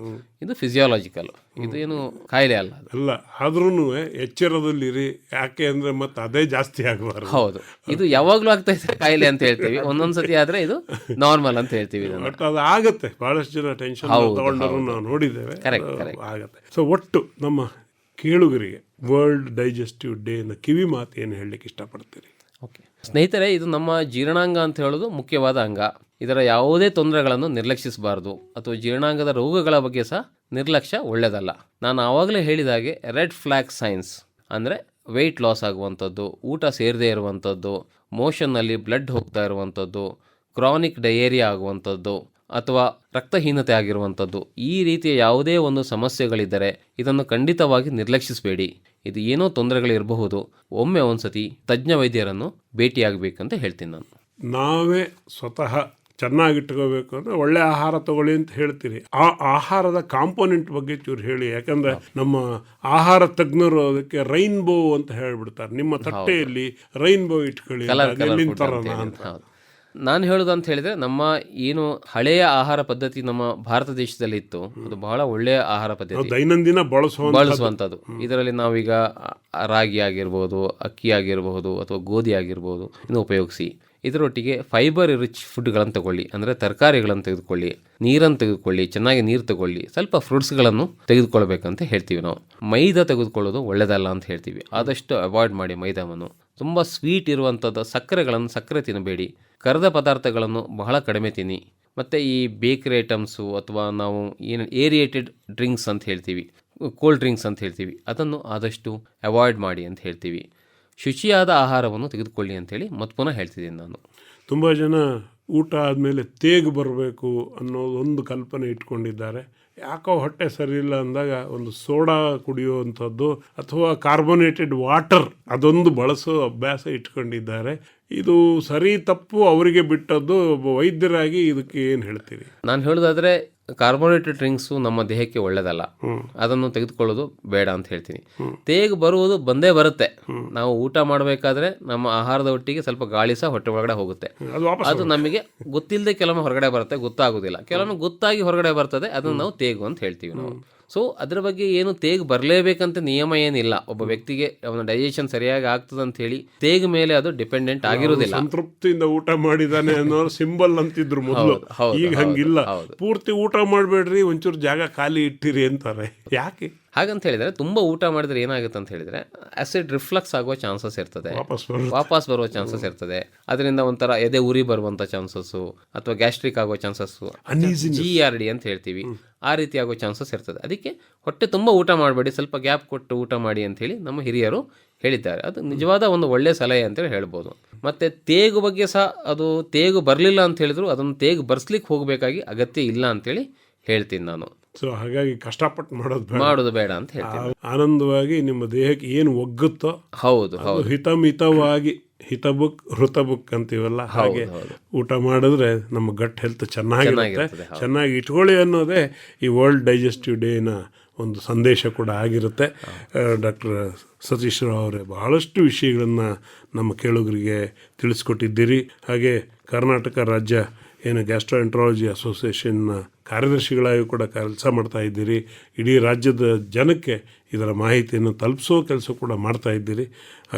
ಇದು ಫಿಸಿಯಾಲಜಿಕಲ್. ಇದು ಏನು ಕಾಯಿಲೆ ಅಲ್ಲ. ಅಲ್ಲ, ಆದ್ರೂ ಎಚ್ಚರದಲ್ಲಿರಿ. ಯಾಕೆ ಅಂದ್ರೆ ಮತ್ತೆ ಅದೇ ಜಾಸ್ತಿ ಆಗಬಾರ್ದು. ಹೌದು, ಇದು ಯಾವಾಗ್ಲೂ ಆಗ್ತಾ ಇದೆ ಕಾಯಿಲೆ ಅಂತ ಹೇಳ್ತೀವಿ. ಒಂದೊಂದ್ಸತಿ ಆದ್ರೆ ಇದು ನಾರ್ಮಲ್ ಅಂತ ಹೇಳ್ತೀವಿ. ಬಟ್ ಅದು ಆಗತ್ತೆ. ಬಹಳಷ್ಟು ಜನ ಟೆನ್ಷನ್ ತಗೊಂಡರು ನಾವು ನೋಡಿದ್ದೇವೆ, ಆಗತ್ತೆ. ಸೊ ಒಟ್ಟು ನಮ್ಮ ಕೇಳುಗರಿಗೆ ವರ್ಲ್ಡ್ ಡೈಜೆಸ್ಟಿವ್ ಡೇ ನ ಕಿವಿ ಮಾತು ಏನು ಹೇಳಲಿಕ್ಕೆ ಇಷ್ಟಪಡ್ತೀರಿ? ಓಕೆ ಸ್ನೇಹಿತರೆ, ಇದು ನಮ್ಮ ಜೀರ್ಣಾಂಗ ಅಂತ ಹೇಳೋದು ಮುಖ್ಯವಾದ ಅಂಗ. ಇದರ ಯಾವುದೇ ತೊಂದರೆಗಳನ್ನು ನಿರ್ಲಕ್ಷಿಸಬಾರ್ದು ಅಥವಾ ಜೀರ್ಣಾಂಗದ ರೋಗಗಳ ಬಗ್ಗೆ ಸಹ ನಿರ್ಲಕ್ಷ್ಯ ಒಳ್ಳೆಯದಲ್ಲ. ನಾನು ಆವಾಗಲೇ ಹೇಳಿದಾಗೆ ರೆಡ್ ಫ್ಲ್ಯಾಗ್ ಸೈನ್ಸ್ ಅಂದರೆ ವೆಯ್ಟ್ ಲಾಸ್ ಆಗುವಂಥದ್ದು, ಊಟ ಸೇರದೇ ಇರುವಂಥದ್ದು, ಮೋಷನ್ನಲ್ಲಿ ಬ್ಲಡ್ ಹೋಗ್ತಾ ಇರುವಂಥದ್ದು, ಕ್ರಾನಿಕ್ ಡಯೇರಿಯಾ ಆಗುವಂಥದ್ದು ಅಥವಾ ರಕ್ತಹೀನತೆ ಆಗಿರುವಂಥದ್ದು, ಈ ರೀತಿಯ ಯಾವುದೇ ಒಂದು ಸಮಸ್ಯೆಗಳಿದ್ದರೆ ಇದನ್ನು ಖಂಡಿತವಾಗಿ ನಿರ್ಲಕ್ಷಿಸಬೇಡಿ. ಇದು ಏನೋ ತೊಂದರೆಗಳಿರಬಹುದು, ಒಮ್ಮೆ ಒಂದ್ಸತಿ ತಜ್ಞ ವೈದ್ಯರನ್ನು ಭೇಟಿಯಾಗಬೇಕಂತ ಹೇಳ್ತೀನಿ ನಾನು. ನಾವೇ ಸ್ವತಃ ಚೆನ್ನಾಗಿಟ್ಕೋಬೇಕು ಅಂದರೆ ಒಳ್ಳೆ ಆಹಾರ ತಗೊಳ್ಳಿ ಅಂತ ಹೇಳ್ತೀರಿ. ಆ ಆಹಾರದ ಕಾಂಪೋನೆಂಟ್ ಬಗ್ಗೆ ಚೂರು ಹೇಳಿ. ಯಾಕಂದ್ರೆ ನಮ್ಮ ಆಹಾರ ತಜ್ಞರು ಅದಕ್ಕೆ ರೈನ್ಬೋ ಅಂತ ಹೇಳ್ಬಿಡ್ತಾರೆ. ನಿಮ್ಮ ತಟ್ಟೆಯಲ್ಲಿ ರೈನ್ಬೋ ಇಟ್ಕೊಳ್ಳಿ ಅಂತ. ನಾನು ಹೇಳೋದು ಅಂತ ಹೇಳಿದ್ರೆ, ನಮ್ಮ ಏನು ಹಳೆಯ ಆಹಾರ ಪದ್ಧತಿ ನಮ್ಮ ಭಾರತ ದೇಶದಲ್ಲಿ ಇತ್ತು, ಅದು ಬಹಳ ಒಳ್ಳೆಯ ಆಹಾರ ಪದ್ಧತಿ, ದೈನಂದಿನ ಬಳಸುವಂಥದ್ದು. ಇದರಲ್ಲಿ ನಾವೀಗ ರಾಗಿ ಆಗಿರ್ಬೋದು, ಅಕ್ಕಿ ಆಗಿರಬಹುದು ಅಥವಾ ಗೋಧಿ ಆಗಿರ್ಬೋದು, ಇನ್ನು ಉಪಯೋಗಿಸಿ. ಇದರೊಟ್ಟಿಗೆ ಫೈಬರ್ ರಿಚ್ ಫುಡ್ಗಳನ್ನು ತಗೊಳ್ಳಿ, ಅಂದರೆ ತರಕಾರಿಗಳನ್ನು ತೆಗೆದುಕೊಳ್ಳಿ, ನೀರನ್ನು ತೆಗೆದುಕೊಳ್ಳಿ, ಚೆನ್ನಾಗಿ ನೀರು ತಗೊಳ್ಳಿ, ಸ್ವಲ್ಪ ಫ್ರೂಟ್ಸ್ಗಳನ್ನು ತೆಗೆದುಕೊಳ್ಬೇಕಂತ ಹೇಳ್ತೀವಿ ನಾವು. ಮೈದಾ ತೆಗೆದುಕೊಳ್ಳೋದು ಒಳ್ಳೆಯದಲ್ಲ ಅಂತ ಹೇಳ್ತೀವಿ. ಆದಷ್ಟು ಅವಾಯ್ಡ್ ಮಾಡಿ ಮೈದಾವನ್ನು. ತುಂಬ ಸ್ವೀಟ್ ಇರುವಂಥದ್ದು ಸಕ್ಕರೆ ತಿನ್ನಬೇಡಿ. ಕರೆದ ಪದಾರ್ಥಗಳನ್ನು ಬಹಳ ಕಡಿಮೆ ತಿನ್ನಿ. ಮತ್ತು ಈ ಬೇಕರಿ ಐಟಮ್ಸು ಅಥವಾ ನಾವು ಏನು ಏರಿಯೇಟೆಡ್ ಡ್ರಿಂಕ್ಸ್ ಅಂತ ಹೇಳ್ತೀವಿ, ಕೋಲ್ಡ್ ಡ್ರಿಂಕ್ಸ್ ಅಂತ ಹೇಳ್ತೀವಿ, ಅದನ್ನು ಆದಷ್ಟು ಅವಾಯ್ಡ್ ಮಾಡಿ ಅಂತ ಹೇಳ್ತೀವಿ. ಶುಚಿಯಾದ ಆಹಾರವನ್ನು ತೆಗೆದುಕೊಳ್ಳಿ ಅಂತೇಳಿ ಮತ್ತೆ ಪುನಃ ಹೇಳ್ತಿದ್ದೀನಿ ನಾನು. ತುಂಬ ಜನ ಊಟ ಆದಮೇಲೆ ತೇಗು ಬರಬೇಕು ಅನ್ನೋದೊಂದು ಕಲ್ಪನೆ ಇಟ್ಕೊಂಡಿದ್ದಾರೆ. ಯಾಕೋ ಹೊಟ್ಟೆ ಸರಿ ಇಲ್ಲ ಅಂದಾಗ ಒಂದು ಸೋಡಾ ಕುಡಿಯುವಂಥದ್ದು ಅಥವಾ ಕಾರ್ಬೋನೇಟೆಡ್ ವಾಟರ್ ಅದೊಂದು ಬಳಸೋ ಅಭ್ಯಾಸ ಇಟ್ಕೊಂಡಿದ್ದಾರೆ. ಇದು ಸರಿ ತಪ್ಪು ಅವರಿಗೆ ಬಿಟ್ಟದ್ದು. ಒಬ್ಬ ವೈದ್ಯರಾಗಿ ಇದಕ್ಕೆ ಏನು ಹೇಳ್ತೀರಿ? ನಾನು ಹೇಳೋದಾದರೆ ಕಾರ್ಬೋನೇಟೆಡ್ ಡ್ರಿಂಕ್ಸು ನಮ್ಮ ದೇಹಕ್ಕೆ ಒಳ್ಳೆಯದಲ್ಲ, ಅದನ್ನು ತೆಗೆದುಕೊಳ್ಳೋದು ಬೇಡ ಅಂತ ಹೇಳ್ತೀನಿ. ತೇಗು ಬರುವುದು ಬಂದೇ ಬರುತ್ತೆ. ನಾವು ಊಟ ಮಾಡಬೇಕಾದ್ರೆ ನಮ್ಮ ಆಹಾರದ ಒಟ್ಟಿಗೆ ಸ್ವಲ್ಪ ಗಾಳಿ ಸಹ ಹೊಟ್ಟೆ ಒಳಗಡೆ ಹೋಗುತ್ತೆ. ಅದು ನಮಗೆ ಗೊತ್ತಿಲ್ಲದೆ ಕೆಲವೊಮ್ಮೆ ಹೊರಗಡೆ ಬರುತ್ತೆ, ಗೊತ್ತಾಗೋದಿಲ್ಲ. ಕೆಲವೊಮ್ಮೆ ಗೊತ್ತಾಗಿ ಹೊರಗಡೆ ಬರ್ತದೆ, ಅದನ್ನು ನಾವು ತೇಗು ಅಂತ ಹೇಳ್ತೀವಿ ನಾವು. ಸೊ ಅದರ ಬಗ್ಗೆ ಏನು ತೇಗು ಬರಲೇಬೇಕಂತ ನಿಯಮ ಏನಿಲ್ಲ. ಒಬ್ಬ ವ್ಯಕ್ತಿಗೆ ಅವನ ಡೈಜೆಷನ್ ಸರಿಯಾಗಿ ಆಗ್ತದೆ ಅಂತ ಹೇಳಿ ತೇಗು ಮೇಲೆ ಅದು ಡಿಪೆಂಡೆಂಟ್ ಆಗಿರುವುದಿಲ್ಲ. ಸಂತೃಪ್ತಿಯಿಂದ ಊಟ ಮಾಡಿದಾನೆ ಅನ್ನೋ ಸಿಂಬಲ್ ಅಂತಿದ್ರು ಮೊದಲು, ಈಗ ಹಂಗಿಲ್ಲ. ಪೂರ್ತಿ ಊಟ ಮಾಡಬೇಡ್ರಿ, ಒಂಚೂರು ಜಾಗ ಖಾಲಿ ಇಟ್ಟಿರಿ ಅಂತಾರೆ. ಯಾಕೆ ಹಾಗಂತ ಹೇಳಿದರೆ, ತುಂಬ ಊಟ ಮಾಡಿದ್ರೆ ಏನಾಗುತ್ತೆ ಅಂತ ಹೇಳಿದರೆ ಆಸಿಡ್ ರಿಫ್ಲಕ್ಸ್ ಆಗುವ ಚಾನ್ಸಸ್ ಇರ್ತದೆ, ವಾಪಸ್ ಬರುವ ಚಾನ್ಸಸ್ ಇರ್ತದೆ. ಅದರಿಂದ ಒಂಥರ ಎದೆ ಉರಿ ಬರುವಂಥ ಚಾನ್ಸಸ್ಸು ಅಥವಾ ಗ್ಯಾಸ್ಟ್ರಿಕ್ ಆಗುವ ಚಾನ್ಸಸ್ಸು, GERD ಅಂತ ಹೇಳ್ತೀವಿ, ಆ ರೀತಿ ಆಗೋ ಚಾನ್ಸಸ್ ಇರ್ತದೆ. ಅದಕ್ಕೆ ಹೊಟ್ಟೆ ತುಂಬ ಊಟ ಮಾಡಬೇಡಿ, ಸ್ವಲ್ಪ ಗ್ಯಾಪ್ ಕೊಟ್ಟು ಊಟ ಮಾಡಿ ಅಂಥೇಳಿ ನಮ್ಮ ಹಿರಿಯರು ಹೇಳಿದ್ದಾರೆ. ಅದು ನಿಜವಾದ ಒಂದು ಒಳ್ಳೆಯ ಸಲಹೆ ಅಂತೇಳಿ ಹೇಳ್ಬೋದು. ಮತ್ತು ತೇಗು ಬಗ್ಗೆ ಸಹ, ಅದು ತೇಗು ಬರಲಿಲ್ಲ ಅಂತ ಹೇಳಿದ್ರು ಅದನ್ನು ತೇಗು ಬರ್ಸ್ಲಿಕ್ಕೆ ಹೋಗಬೇಕಾಗಿ ಅಗತ್ಯ ಇಲ್ಲ ಅಂತೇಳಿ ಹೇಳ್ತೀನಿ ನಾನು. ಸೊ ಹಾಗಾಗಿ ಕಷ್ಟಪಟ್ಟು ಮಾಡೋದು ಬೇಡ ಅಂತ ಹೇಳ್ತೀನಿ. ಆನಂದವಾಗಿ ನಿಮ್ಮ ದೇಹಕ್ಕೆ ಏನು ಒಗ್ಗುತ್ತೋ ಹೌದು ಹಿತಮಿತವಾಗಿ, ಹಿತಬುಕ್ ಹೃತಬುಕ್ ಅಂತೀವಲ್ಲ, ಹಾಗೆ ಊಟ ಮಾಡಿದ್ರೆ ನಮ್ಮ ಗಟ್ ಹೆಲ್ತ್ ಚೆನ್ನಾಗಿರುತ್ತೆ. ಚೆನ್ನಾಗಿ ಇಟ್ಕೊಳ್ಳಿ ಅನ್ನೋದೇ ಈ ವರ್ಲ್ಡ್ ಡೈಜೆಸ್ಟಿವ್ ಡೇನ ಒಂದು ಸಂದೇಶ ಕೂಡ ಆಗಿರುತ್ತೆ. ಡಾಕ್ಟರ್ ಸತೀಶ್ ರಾವ್ ಅವರೇ ಬಹಳಷ್ಟು ವಿಷಯಗಳನ್ನು ನಮ್ಮ ಕೇಳುಗರಿಗೆ ತಿಳಿಸ್ಕೊಟ್ಟಿದ್ದೀರಿ. ಹಾಗೆ ಕರ್ನಾಟಕ ರಾಜ್ಯ ಏನು ಗ್ಯಾಸ್ಟ್ರೋಎಂಟ್ರಾಲಜಿ ಅಸೋಸಿಯೇಷನ್ನ ಕಾರ್ಯದರ್ಶಿಗಳಾಗಿ ಕೂಡ ಕೆಲಸ ಮಾಡ್ತಾ ಇದ್ದೀರಿ. ಇಡೀ ರಾಜ್ಯದ ಜನಕ್ಕೆ ಇದರ ಮಾಹಿತಿಯನ್ನು ತಲುಪಿಸೋ ಕೆಲಸ ಕೂಡ ಮಾಡ್ತಾ ಇದ್ದೀರಿ.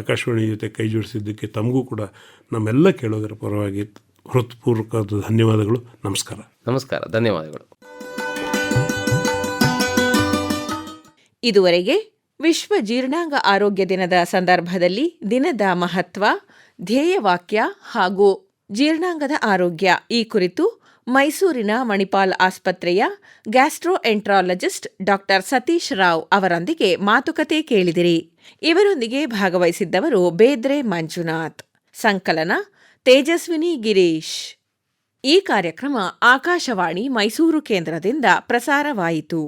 ಆಕಾಶವಾಣಿ ಜೊತೆ ಕೈ ಜೋಡಿಸಿದ್ದಕ್ಕೆ ತಮಗೂ ಕೂಡ ನಮ್ಮೆಲ್ಲ ಕೇಳೋದರ ಪರವಾಗಿ ಹೃತ್ಪೂರ್ವಕವಾದ ಧನ್ಯವಾದಗಳು. ನಮಸ್ಕಾರ. ನಮಸ್ಕಾರ, ಧನ್ಯವಾದಗಳು. ಇದುವರೆಗೆ ವಿಶ್ವ ಜೀರ್ಣಾಂಗ ಆರೋಗ್ಯ ದಿನದ ಸಂದರ್ಭದಲ್ಲಿ ದಿನದ ಮಹತ್ವ, ಧ್ಯೇಯವಾಕ್ಯ ಹಾಗೂ ಜೀರ್ಣಾಂಗದ ಆರೋಗ್ಯ ಈ ಕುರಿತು ಮೈಸೂರಿನ ಮಣಿಪಾಲ್ ಆಸ್ಪತ್ರೆಯ ಗ್ಯಾಸ್ಟ್ರೋಎಂಟ್ರಾಲಜಿಸ್ಟ್ ಡಾಕ್ಟರ್ ಸತೀಶ್ ರಾವ್ ಅವರೊಂದಿಗೆ ಮಾತುಕತೆ ಕೇಳಿದಿರಿ. ಇವರೊಂದಿಗೆ ಭಾಗವಹಿಸಿದ್ದವರು ಬೇದ್ರೆ ಮಂಜುನಾಥ್. ಸಂಕಲನ ತೇಜಸ್ವಿನಿ ಗಿರೀಶ್. ಈ ಕಾರ್ಯಕ್ರಮ ಆಕಾಶವಾಣಿ ಮೈಸೂರು ಕೇಂದ್ರದಿಂದ ಪ್ರಸಾರವಾಯಿತು.